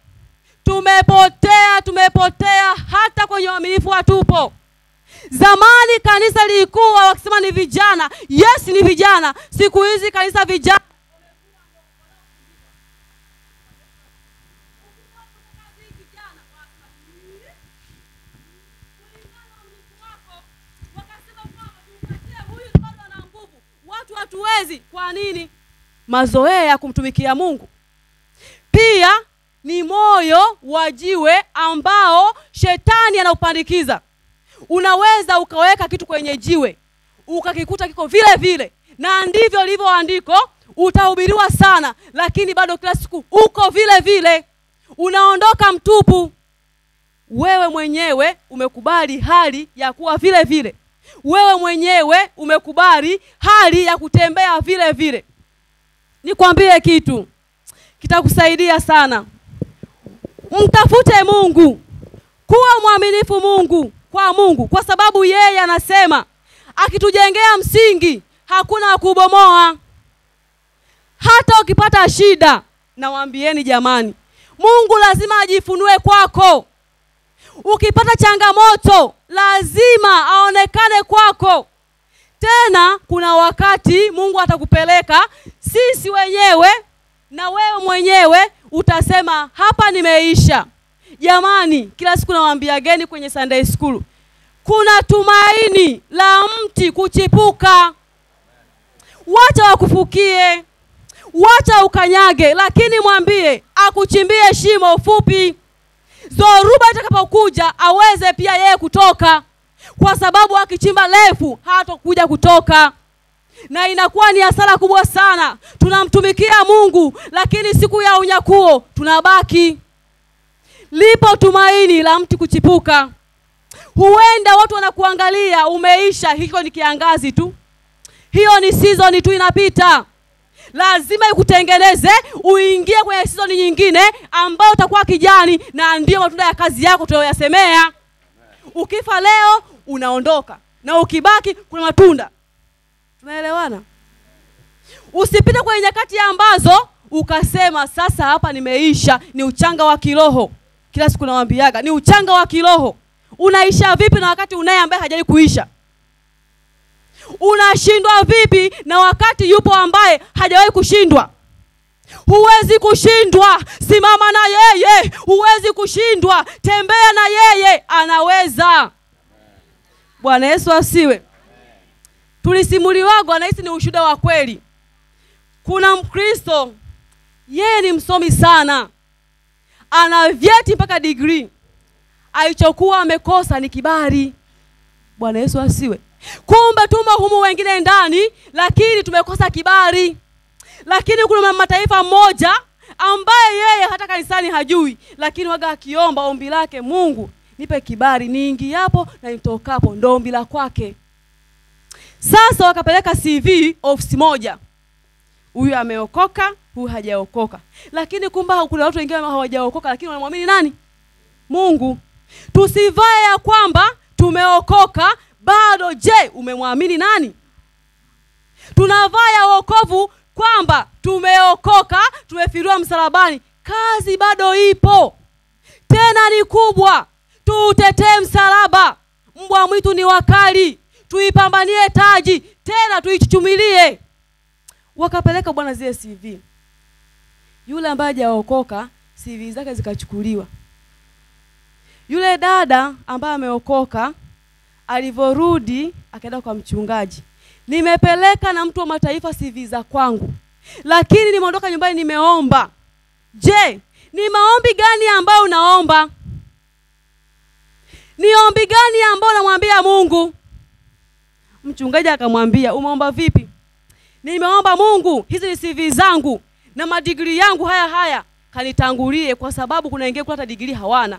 tumepotea hata kwenye uaminifu hatupo. Zamani kanisa lilikuwa wakisema ni vijana. Yes, ni vijana. Siku hizi kanisa vijana hatuwezi. Kwa nini? Mazoea ya kumtumikia Mungu. Pia ni moyo wa jiwe ambao shetani anaupandikiza. Unaweza ukaweka kitu kwenye jiwe ukakikuta kiko vile vile, na ndivyo lilivyo andiko, utahubiriwa sana lakini bado kila siku uko vile vile, unaondoka mtupu. Wewe mwenyewe umekubali hali ya kuwa vile vile. Wewe mwenyewe umekubali hali ya kutembea vile vile. Nikwambie kitu kitakusaidia sana. Mtafute Mungu. Kuwa mwaminifu kwa Mungu, kwa sababu yeye anasema akitujengea msingi hakuna kubomoa. Hata ukipata shida, na waambieni jamani, Mungu lazima ajifunue kwako. Ukipata changamoto, lazima aonekane kwako. Tena kuna wakati Mungu atakupeleka sisi wenyewe, na wewe mwenyewe utasema hapa nimeisha. Jamani, kila siku nawaambia geni kwenye Sunday school, kuna tumaini la mti kuchipuka. Wacha wakufukie, wacha ukanyage, lakini mwambie akuchimbie shimo fupi. Dhoruba itakapokuja aweze pia yeye kutoka, kwa sababu akichimba refu hatakuja kutoka. Na inakuwa ni hasara kubwa sana. Tunamtumikia Mungu lakini siku ya unyakuo tunabaki. Lipo tumaini la mti kuchipuka. Huenda watu wanakuangalia umeisha, hiyo ni kiangazi tu, hiyo ni season tu inapita. Lazima ikutengeneze uingie kwenye season nyingine ambayo utakuwa kijani, na ndio matunda ya kazi yako tunayoyasemea. Ukifa leo unaondoka, na ukibaki kuna matunda. Tunaelewana? Usipite kwenye nyakati ambazo ukasema sasa hapa nimeisha. Ni uchanga wa kiroho. Kila siku nawaambiaga ni uchanga wa kiroho. Unaisha vipi na wakati unaye ambaye hajali kuisha? Unashindwa vipi na wakati yupo ambaye hajawahi kushindwa? Huwezi kushindwa. Simama na yeye. Huwezi kushindwa. Tembea na yeye, anaweza. Bwana Yesu asiwe. Tulisimuliwaga na hisi ni ushuhuda wa kweli. Kuna Mkristo, yeye ni msomi sana, ana vyeti mpaka degree. Alichokuwa amekosa ni kibali. Bwana Yesu asiwe. Kumbe tumo humu wengine ndani, lakini tumekosa kibali. Lakini kuna mataifa mmoja ambaye yeye hata kanisani hajui, lakini waga akiomba ombi lake, Mungu nipe kibali niingiapo na nitokapo, ndo ombi la kwake. Sasa wakapeleka CV ofisi moja. Huyu ameokoka, huyu hajaokoka. Lakini kumbe kuna watu wengine hawajaokoka lakini wanamwamini nani? Mungu. Tusivae ya kwamba tumeokoka bado. Je, umemwamini nani? Tunavaa ya wokovu kwamba tumeokoka, tumefiriwa msalabani. Kazi bado ipo, tena ni kubwa. Tuutetee msalaba. Mbwa mwitu ni wakali, tuipambanie taji, tena tuichuchumilie. Wakapeleka bwana zile CV. Yule ambaye hajaokoka CV zake zikachukuliwa. Yule dada ambaye ameokoka alivorudi akaenda kwa mchungaji, nimepeleka na mtu wa mataifa CV za kwangu, lakini nimeondoka nyumbani nimeomba. Je, ni maombi gani ambayo unaomba? Ni ombi gani ambayo unamwambia Mungu? Mchungaji akamwambia, umeomba vipi? Nimeomba Mungu hizi ni CV zangu na madigrii yangu haya kanitangulie, kwa sababu kuna wengine hata degree hawana.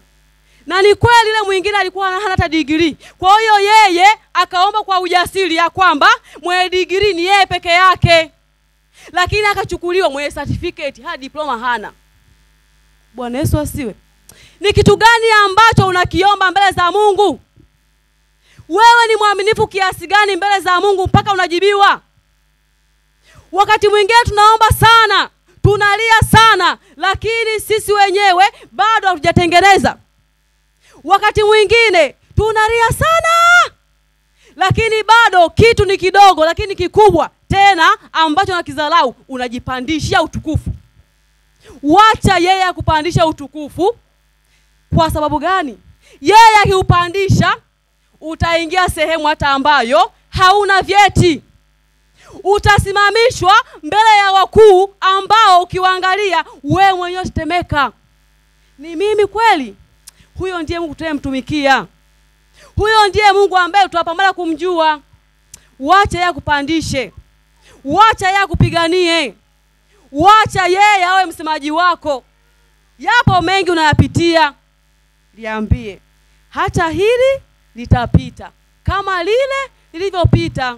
Na ni kweli ile mwingine alikuwa hana hata degree. Kwa hiyo yeye akaomba kwa ujasiri ya kwamba mwenye degree ni yeye peke yake. Lakini akachukuliwa mwenye certificate hadi diploma hana. Bwana Yesu asiwe. Ni kitu gani ambacho unakiomba mbele za Mungu? Wewe ni mwaminifu kiasi gani mbele za Mungu mpaka unajibiwa? Wakati mwingine tunaomba sana, tunalia sana, lakini sisi wenyewe bado hatujatengeneza. Wakati mwingine tunalia sana, lakini bado kitu ni kidogo lakini kikubwa tena ambacho nakidharau, unajipandishia utukufu. Wacha yeye akupandisha utukufu. Kwa sababu gani? Yeye akiupandisha utaingia sehemu hata ambayo hauna vyeti. utasimamishwa mbele ya wakuu ambao ukiwaangalia wewe mwenyewe tetemeka. Ni mimi kweli? Huyo ndiye Mungu tunayemtumikia. Huyo ndiye Mungu ambaye tunapambana kumjua. Wacha yeye kupandishe. Wacha yeye kupiganie. Wacha yeye awe msemaji wako. Yapo mengi unayapitia. Liambie, hata hili litapita kama lile lilivyopita.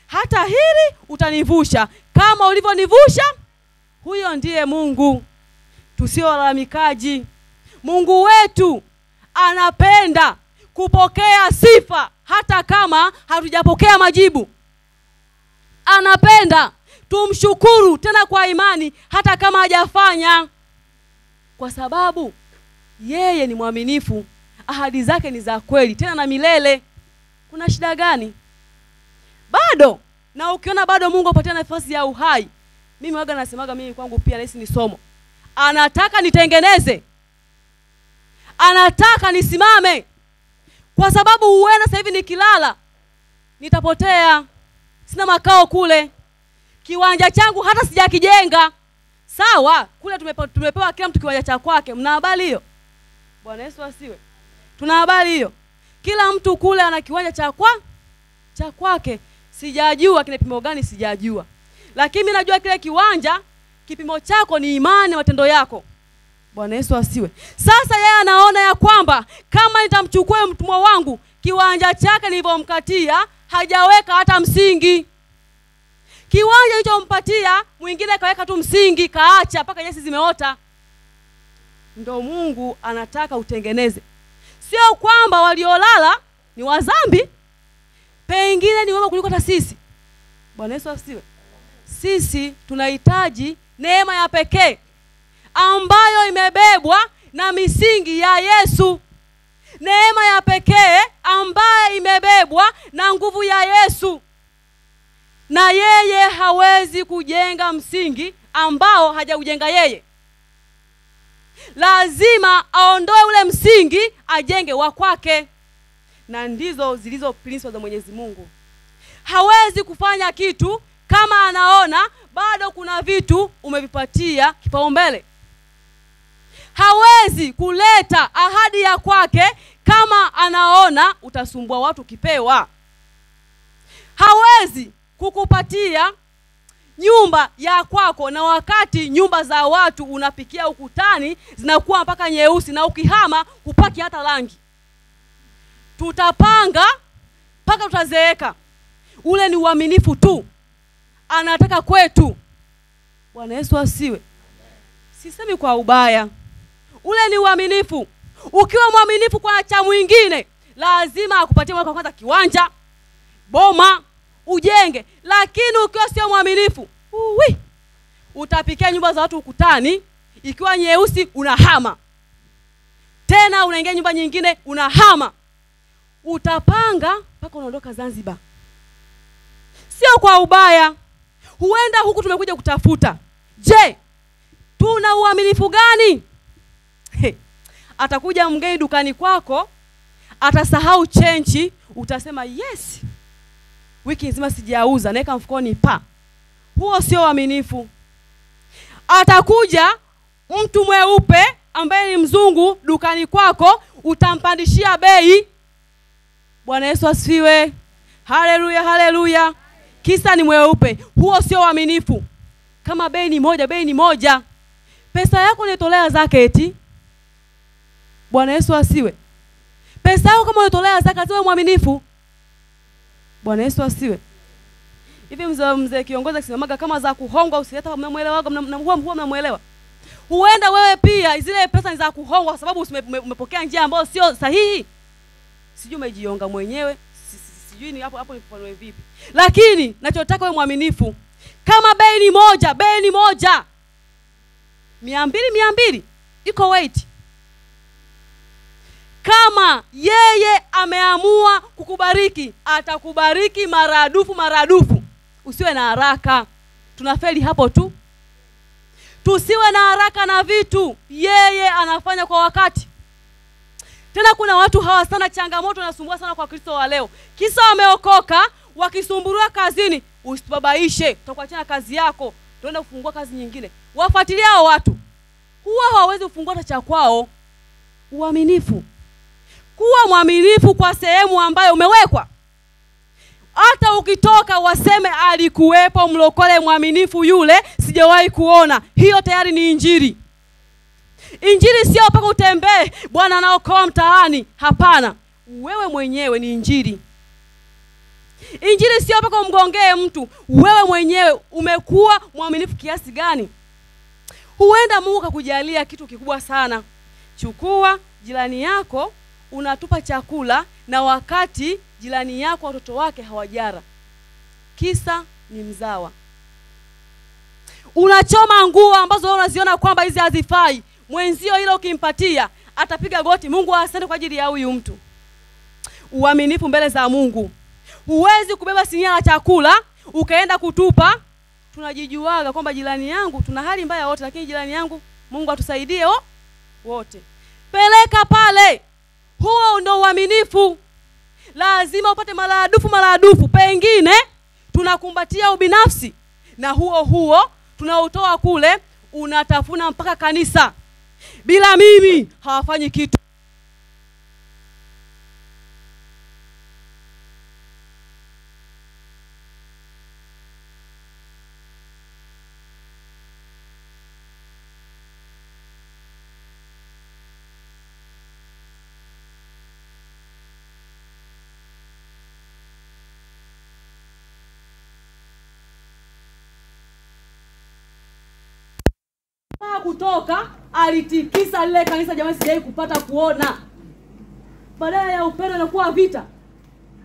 Hata hili utanivusha kama ulivyonivusha. Huyo ndiye Mungu. Tusio walalamikaji. Mungu wetu anapenda kupokea sifa hata kama hatujapokea majibu. Anapenda tumshukuru tena kwa imani hata kama hajafanya. Kwa sababu yeye ni mwaminifu. Ahadi zake ni za kweli tena na milele. Kuna shida gani? Bado. Na ukiona bado Mungu apatia nafasi ya uhai, mimi waga nasemaga mimi kwangu pia nahisi ni somo. Anataka nitengeneze. Anataka nisimame. Kwa sababu huenda sasa hivi nikilala nitapotea. Sina makao kule. Kiwanja changu hata sijakijenga. Sawa, kule tumepewa kila mtu kiwanja cha kwake. Mna habari hiyo? Bwana Yesu asiwe. Tuna habari hiyo. Kila mtu kule ana kiwanja cha kwake. Sijajua kile kipimo gani, sijajua. Lakini mimi najua kile kiwanja kipimo chako ni imani, matendo yako. Bwana Yesu asiwe. Sasa yeye anaona ya kwamba kama nitamchukua mtumwa wangu, kiwanja chake nilivyomkatia hajaweka hata msingi. Kiwanja nilichompatia mwingine kaweka tu msingi, kaacha mpaka nyasi zimeota. Ndio Mungu anataka utengeneze. Sio kwamba waliolala ni wazambi, pengine ni wema kuliko hata sisi. Bwana Yesu asiwe. Sisi tunahitaji neema ya pekee ambayo imebebwa na misingi ya Yesu. Neema ya pekee ambayo imebebwa na nguvu ya Yesu. Na yeye hawezi kujenga msingi ambao hajaujenga yeye. Lazima aondoe ule msingi ajenge wa kwake. Na ndizo zilizo principles za Mwenyezi Mungu. Hawezi kufanya kitu kama anaona bado kuna vitu umevipatia kipaumbele. Hawezi kuleta ahadi ya kwake kama anaona utasumbua watu kipewa. Hawezi kukupatia nyumba ya kwako na wakati nyumba za watu unapikia ukutani zinakuwa mpaka nyeusi na ukihama upaki hata rangi. Tutapanga mpaka tutazeeka. Ule ni uaminifu tu. Anataka kwetu. Bwana Yesu asiwe. Sisemi kwa ubaya. Ule ni uaminifu. Ukiwa mwaminifu kwa cha mwingine, lazima akupatie mwaka kwanza kiwanja, boma, ujenge. Lakini ukiwa sio mwaminifu, utapikia nyumba za watu ukutani, ikiwa nyeusi unahama. Tena unaingia nyumba nyingine unahama. Utapanga mpaka unaondoka Zanzibar. Sio kwa ubaya. Huenda huku tumekuja kutafuta. Je, tuna uaminifu gani? Atakuja mgeni dukani kwako, atasahau chenchi, utasema yes. Wiki nzima sijauza, naeka mfukoni pa. Huo sio uaminifu. Atakuja mtu mweupe ambaye ni mzungu dukani kwako, utampandishia bei. Bwana Yesu asifiwe. Haleluya, haleluya. Kisa ni mweupe. Huo sio uaminifu. Kama bei ni moja, bei ni moja. Pesa yako unatolea zake eti. Bwana Yesu asiwe. Pesa yako kama unatolea zaka ziwe mwaminifu. Bwana Yesu asiwe. Hivi mzee kiongozi akisimamaga kama za kuhongwa usileta mnamuelewaga mnamuelewa. Huenda wewe pia zile pesa ni za kuhongwa kwa sababu umepokea njia ambayo sio sahihi. Sijui umejionga mwenyewe. Sijui ni hapo nifanwe vipi. Lakini nachotaka wewe mwaminifu. Kama bei ni moja, bei ni moja. 200 iko weight. Kama yeye ameamua kukubariki, atakubariki maradufu. Usiwe na haraka. Tunafeli hapo tu. Tusiwe na haraka na vitu. Yeye anafanya kwa wakati. Tena kuna watu hawa sana changamoto na sumbua sana kwa Kristo wa leo. Kisa wameokoka, wakisumburua kazini, Usibabaishe, tutakuachana kazi yako, tuenda kufungua kazi nyingine. Wafuatilia hao watu. Huwa hawawezi kufungua hata cha kwao. Uaminifu. Kuwa mwaminifu kwa sehemu ambayo umewekwa. Hata ukitoka waseme alikuwepo mlokole mwaminifu yule, sijawahi kuona. Hiyo tayari ni injili. Injili sio mpaka utembee, Bwana anaokoa mtaani. Hapana. Wewe mwenyewe ni injili. Injili sio mpaka umgongee mtu. Wewe mwenyewe umekuwa mwaminifu kiasi gani? Huenda Mungu akakujalia kitu kikubwa sana. Chukua jirani yako, unatupa chakula, na wakati jirani yako watoto wake hawajara. Kisa ni mzawa. Unachoma nguo ambazo wewe unaziona kwamba hizi hazifai. Mwenzio ile ukimpatia atapiga goti, Mungu asante kwa ajili ya huyu mtu. Uaminifu mbele za Mungu. Huwezi kubeba sinia la chakula ukaenda kutupa. Tunajijuaga kwamba jirani yangu tuna hali mbaya wote, lakini jirani yangu Mungu atusaidie wote. Peleka pale. Huo ndio uaminifu. Lazima upate maradufu. Pengine tunakumbatia ubinafsi, na huo tunautoa kule, unatafuna mpaka kanisa. Bila mimi hawafanyi kitu. Kutoka alitikisa lile kanisa, jamani, sijai kupata kuona. Badala ya upendo na kuwa vita,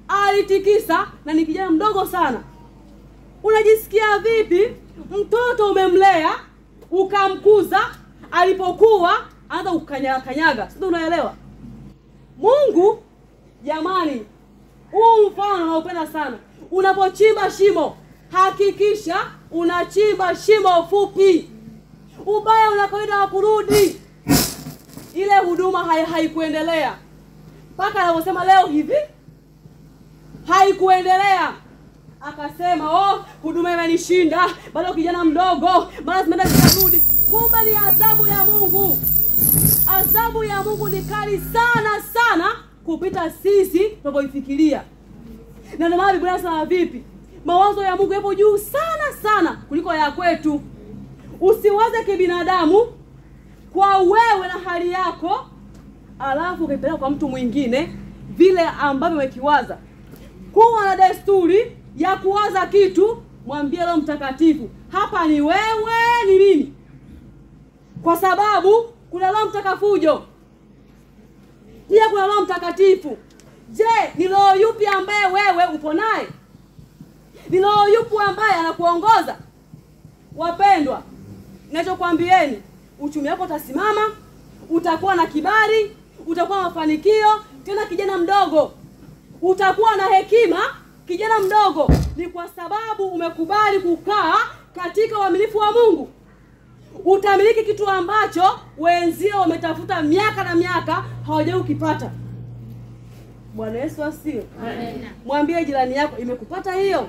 alitikisa, na ni kijana mdogo sana. Unajisikia vipi? Mtoto umemlea, ukamkuza, alipokuwa anaanza kukanyaga. Sasa unaelewa? Mungu, jamani, huu mfano naupenda sana. Unapochimba shimo, hakikisha unachimba shimo fupi. Ubaya unakoenda wa kurudi. Ile huduma haikuendelea. Mpaka anaposema leo hivi, haikuendelea. Akasema, huduma imenishinda, bado kijana mdogo, bado zimeenda zikarudi. Kumbe ni adhabu ya Mungu. Adhabu ya Mungu ni kali sana kupita sisi tunavyoifikiria. Na ndio maana Biblia inasema vipi? Mawazo ya Mungu yapo juu sana kuliko ya kwetu. Usiwaze kibinadamu kwa wewe na hali yako, alafu ukipeleka kwa mtu mwingine vile ambavyo umekiwaza. Kuwa na desturi ya kuwaza kitu, mwambie Roho Mtakatifu, hapa ni wewe, ni mimi. Kwa sababu kuna Roho Mtakafujo, pia kuna Roho Mtakatifu. Je, ni roho yupi ambaye wewe upo naye? Ni roho yupi ambaye anakuongoza? Wapendwa, ninachokuambieni, uchumi wako utasimama, utakuwa na kibali, utakuwa na mafanikio. Tena kijana mdogo, utakuwa na hekima. Kijana mdogo, ni kwa sababu umekubali kukaa katika uaminifu wa Mungu. Utamiliki kitu ambacho wenzio wametafuta miaka na miaka hawajawahi kukipata. Bwana Yesu asifiwe. Amen. Mwambie jirani yako, imekupata hiyo?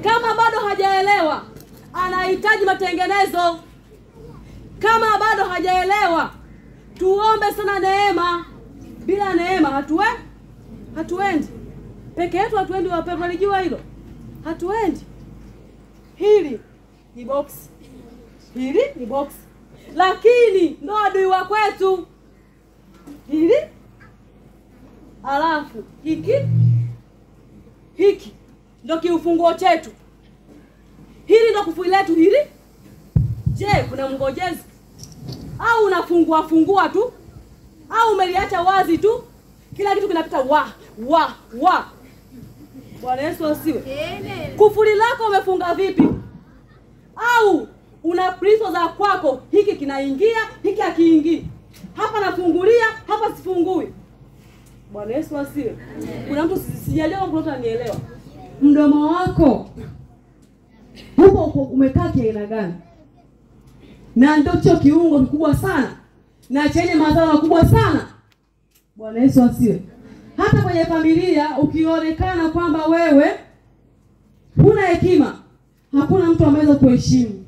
Kama bado hajaelewa, anahitaji matengenezo. Kama bado hajaelewa, tuombe sana neema. Bila neema hatuendi. Peke yetu hatuendi, wapendwa, walijua hilo? Hatuendi. Hili ni box. Hili ni box. Lakini ndo adui wa kwetu. Hili, alafu hiki ndo kiufunguo chetu. Hili ndo kufuli letu hili. Je, kuna mngojezi? Au unafungua tu? Au umeliacha wazi tu? Kila kitu kinapita wa. Bwana Yesu asiwe. Amen. Kufuli lako umefunga vipi? Au una prizo za kwako, hiki kinaingia, hiki hakiingii. Hapa nafungulia, hapa sifungui. Bwana Yesu asiwe. Kuna mtu sijaelewa, mtu ananielewa. Mdomo wako huko umekaa kiaina gani? Na ndio kiungo kikubwa sana na chenye madhara makubwa sana. Bwana Yesu asiwe. Hata kwenye familia ukionekana kwamba wewe huna hekima, hakuna mtu ameweza kuheshimu.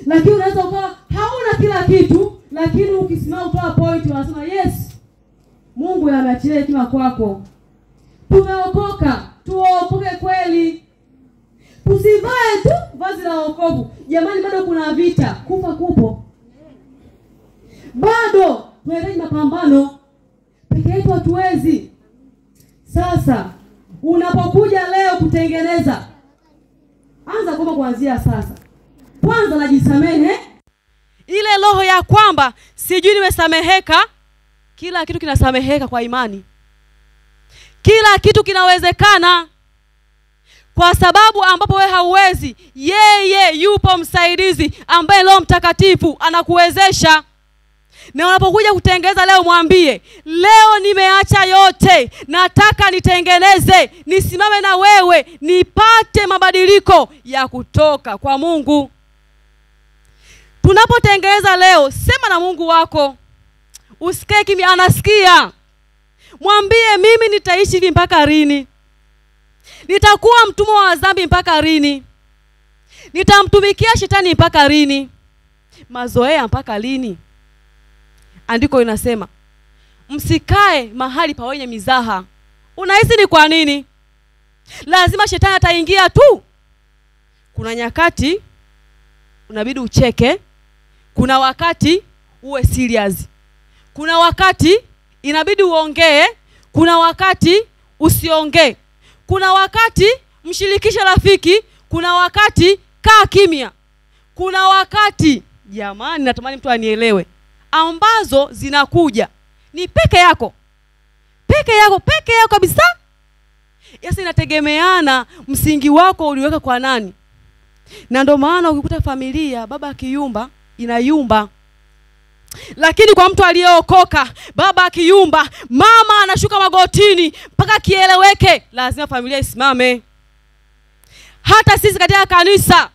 Lakini unaweza ukawa hauna kila kitu, lakini ukisimama utoa point unasema yes, Mungu ameachilia hekima kwako. Tumeokoka, tuokoke kweli. Tusivae tu vazi la wokovu. Jamani, bado kuna vita, kufa kupo. Bado tunahitaji mapambano. Peke yetu hatuwezi. Sasa unapokuja leo kutengeneza, anza kwamba kuanzia sasa. Kwanza najisamehe. Ile roho ya kwamba sijui nimesameheka, kila kitu kinasameheka kwa imani. Kila kitu kinawezekana. Kwa sababu ambapo wewe hauwezi, yeye yupo msaidizi ambaye Roho Mtakatifu anakuwezesha. Na unapokuja kutengeneza leo, mwambie, leo nimeacha yote, nataka nitengeneze, nisimame na wewe, nipate mabadiliko ya kutoka kwa Mungu. Tunapotengeneza leo, sema na Mungu wako. Usikae kimya, anasikia. Mwambie, mimi nitaishi hivi mpaka lini? Nitakuwa mtumwa wa dhambi mpaka lini? Nitamtumikia shetani mpaka lini? Mazoea mpaka lini? Andiko linasema, msikae mahali pa wenye mizaha. Unahisi ni kwa nini? Lazima shetani ataingia tu. Kuna nyakati unabidi ucheke, kuna wakati uwe serious, kuna wakati inabidi uongee, kuna wakati usiongee, kuna wakati mshirikishe rafiki, kuna wakati kaa kimya, kuna wakati, jamani natamani mtu anielewe, ambazo zinakuja ni peke yako kabisa. Yasi inategemeana msingi wako uliweka kwa nani. Na ndio maana ukikuta familia baba akiyumba inayumba. Lakini kwa mtu aliyeokoka, baba akiyumba, mama anashuka magotini mpaka kieleweke, lazima familia isimame. Hata sisi katika kanisa,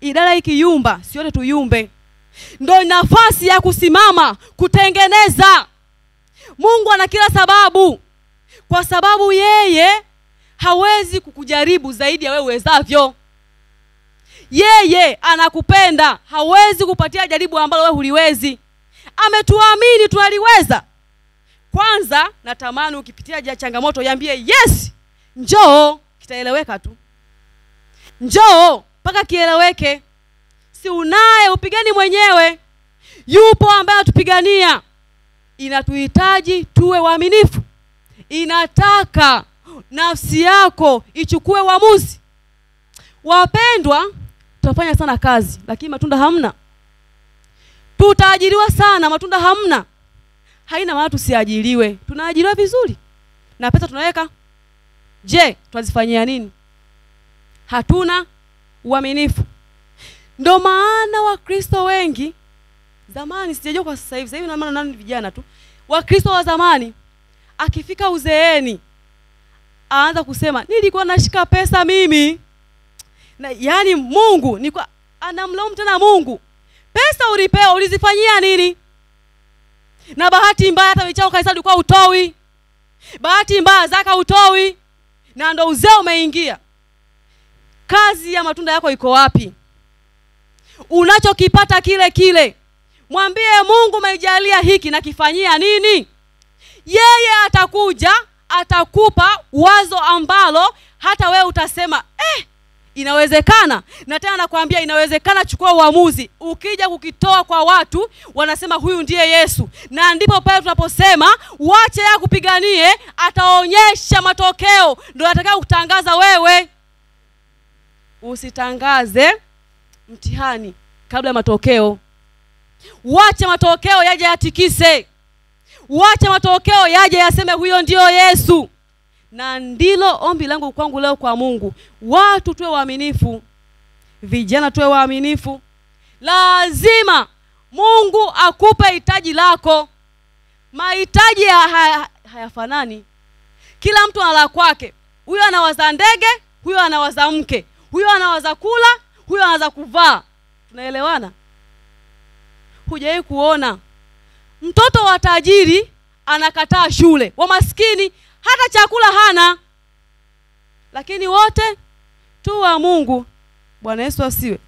idara ikiyumba, si yote tuyumbe. Ndio nafasi ya kusimama kutengeneza. Mungu ana kila sababu, kwa sababu yeye hawezi kukujaribu zaidi ya wewe uwezavyo. Yeye anakupenda, hawezi kupatia jaribu ambalo wewe huliwezi. Ametuamini tunaliweza. Kwanza natamani ukipitia changamoto yambie yes, njoo, kitaeleweka tu. Njoo mpaka kieleweke. Si unaye upigani mwenyewe. Yupo ambaye atupigania. Inatuhitaji tuwe waaminifu. Inataka nafsi yako ichukue uamuzi. Wapendwa, tutafanya sana kazi lakini matunda hamna. Tutaajiriwa sana, matunda hamna. Haina maana tusiajiriwe. Tunaajiriwa vizuri na pesa tunaweka. Je, tunazifanyia nini? Hatuna uaminifu. Ndio maana Wakristo wengi zamani, sijajua kwa sasa hivi na maana nani vijana tu, Wakristo wa zamani akifika uzeeni aanza kusema nilikuwa nashika pesa mimi. Na yani Mungu nilikuwa anamlaumu tena Mungu. Pesa ulipewa ulizifanyia nini? Na bahati mbaya hata michao kanisa ulikuwa utoi. Bahati mbaya zaka utoi. Na ndo uzee umeingia. Kazi ya matunda yako iko wapi? Unachokipata kile. Mwambie Mungu umenijalia hiki na kifanyia nini? Yeye atakuja, atakupa wazo ambalo hata wewe utasema inawezekana. Na tena nakwambia inawezekana, chukua uamuzi. Ukija kukitoa kwa watu, wanasema huyu ndiye Yesu. Na ndipo pale tunaposema wache ya kupiganie, ataonyesha matokeo. Ndio atakao kutangaza wewe. Usitangaze mtihani kabla ya matokeo. Wacha matokeo yaje yatikise. Wacha matokeo yaje yaseme huyo ndio Yesu. Na ndilo ombi langu kwangu leo kwa Mungu. Watu tuwe waaminifu. Vijana tuwe waaminifu. Lazima Mungu akupe hitaji lako. Mahitaji hayafanani. Kila mtu ana la kwake. Huyo anawaza ndege, huyo anawaza mke, huyo anawaza kula, huyo anawaza kuvaa. Tunaelewana? Hujawahi kuona mtoto wa tajiri anakataa shule, wa maskini hata chakula hana, lakini wote tu wa Mungu. Bwana Yesu asiwe.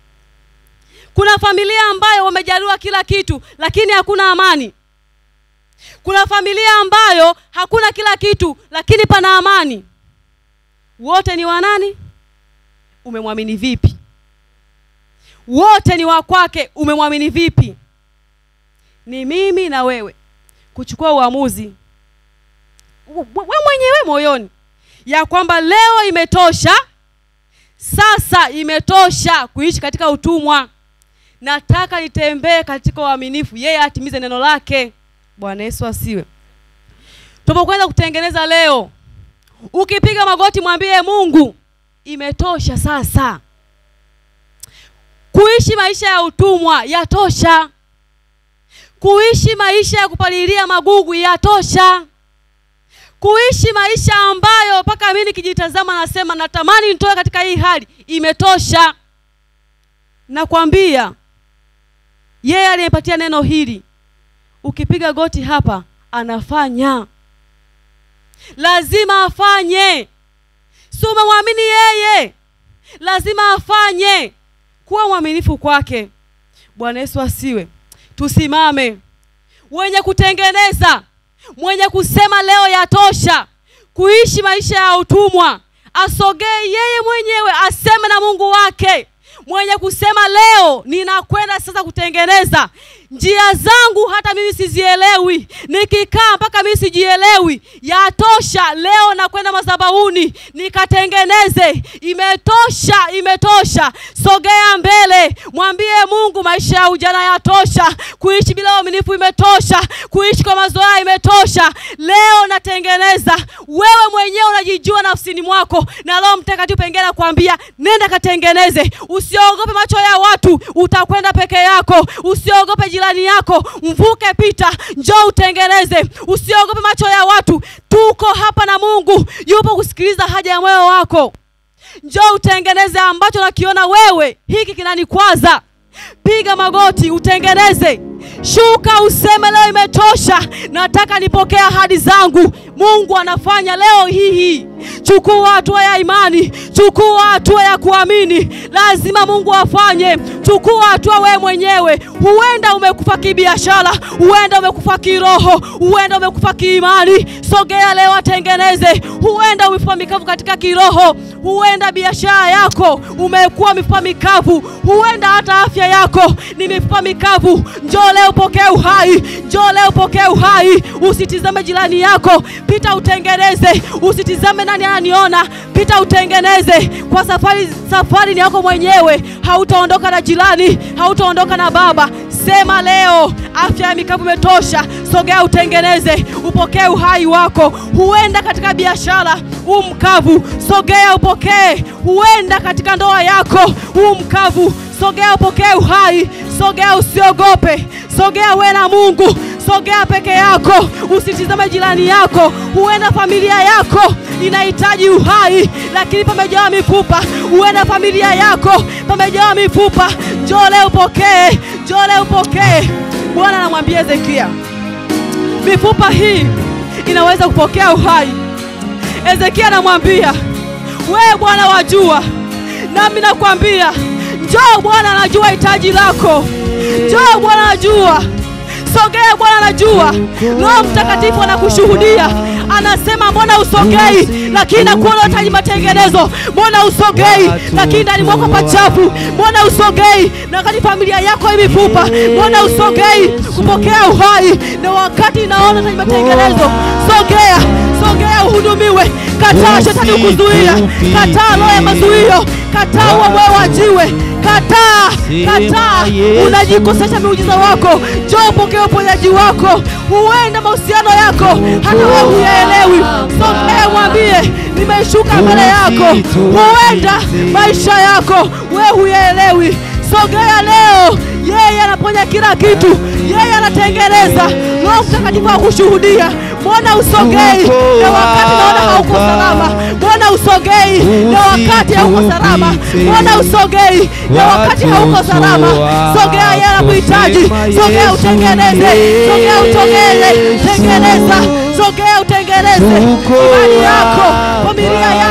Kuna familia ambayo wamejaliwa kila kitu lakini hakuna amani. Kuna familia ambayo hakuna kila kitu lakini pana amani. Wote ni wa nani? Umemwamini vipi? Wote ni wa kwake, umemwamini vipi? Ni mimi na wewe kuchukua uamuzi wewe mwenyewe moyoni ya kwamba leo imetosha, sasa imetosha kuishi katika utumwa. Nataka nitembee katika uaminifu, yeye atimize neno lake. Bwana Yesu asiwe. Tunapokwenda kutengeneza leo, ukipiga magoti mwambie Mungu, imetosha sasa. Kuishi maisha ya utumwa yatosha. Kuishi maisha ya kupalilia magugu yatosha. Kuishi maisha ambayo mpaka mimi nikijitazama nasema natamani nitoe katika hii hali, imetosha. Nakwambia yeye aliyepatia neno hili, ukipiga goti hapa anafanya. Lazima afanye. Si umemwamini yeye, lazima afanye. Kuwa mwaminifu kwake. Bwana Yesu asiwe. Tusimame. Mwenye kutengeneza, mwenye kusema leo yatosha kuishi maisha ya utumwa, asogee yeye mwenyewe aseme na Mungu wake. Mwenye kusema leo ninakwenda sasa kutengeneza njia zangu, hata mimi sizielewi, nikikaa mpaka mimi sijielewi, yatosha leo nakwenda madhabahuni nikatengeneze. Imetosha, imetosha. Sogea mbele, mwambie Mungu maisha ya ujana yatosha, kuishi bila uaminifu imetosha, kuishi kwa mazoea imetosha. Leo natengeneza. Wewe mwenyewe unajijua nafsini mwako, na Roho Mtakatifu pengine anakuambia nenda katengeneze. Usiogope macho ya watu, utakwenda peke yako. Usiogope jirani yako, mvuke pita, njoo utengeneze. Usiogope macho ya watu, tuko hapa na Mungu yupo kusikiliza haja ya moyo wako. Njoo utengeneze ambacho nakiona wewe hiki kinanikwaza. Piga magoti utengeneze. Shuka useme leo imetosha, nataka nipokea ahadi zangu. Mungu anafanya leo hii. Chukua hatua ya imani, chukua hatua ya kuamini. Lazima Mungu afanye. Chukua hatua wewe mwenyewe. Huenda umekufa kibiashara, huenda umekufa kiroho, huenda umekufa kiimani. Sogea leo atengeneze. Huenda umefa mikavu katika kiroho, huenda biashara yako umekuwa mifa mikavu, huenda hata afya yako ni mifa mikavu. Njoo leo pokea uhai, njoo leo pokea uhai. Usitizame jirani yako, pita utengeneze. Usitizame nani ananiona, pita utengeneze. Kwa safari ni yako mwenyewe. Hautaondoka na jirani, hautaondoka na baba. Sema leo afya ya mikavu imetosha. Sogea utengeneze, upokee uhai wako. Huenda katika biashara mkavu, sogea upokee. Huenda katika ndoa yako mkavu, sogea upokee uhai. Sogea usiogope. Sogea wewe na Mungu. Sogea peke yako, usitizame jirani yako. Huenda familia yako inahitaji uhai lakini pamejaa mifupa. Huenda familia yako pamejaa mifupa. Njoo leo upokee, njoo leo upokee. Bwana anamwambia Ezekia, mifupa hii inaweza kupokea uhai. Ezekia anamwambia, wewe Bwana wajua, nami nakwambia njoo. Bwana anajua hitaji lako. Njoo Bwana anajua. Sogea, Bwana anajua. Roho Mtakatifu anakushuhudia. Anasema mbona usogei lakini nakuona unahitaji matengenezo. Mbona usogei lakini ndani mwako pachafu. Mbona usogei na wakati familia yako imifupa. Mbona usogei kupokea uhai na wakati naona unahitaji matengenezo. Sogea, sogea uhudumiwe. Kataa shetani kuzuia. Kataa roho ya mazuio. Kataa wewe wajiwe. Kataa, kataa. Unajikosesha miujiza wako. Njoo pokea uponyaji wako. Huenda mahusiano yako hata wewe huyaelewi. Sogea mwambie nimeshuka mbele yako. Huenda maisha yako wewe huyaelewi. Sogea leo. Yeye anaponya kila kitu. Yeye anatengeneza. Roho Mtakatifu akushuhudia. Mbona usogei na wakati naona hauko salama. Mbona usogei na wakati hauko salama. Mbona usogei na wakati hauko salama. Sogea, yeye anakuhitaji. Sogea utengeneze. Sogea utengeneze. Tengeneza. Sogea utengeneze imani yako, familia yako.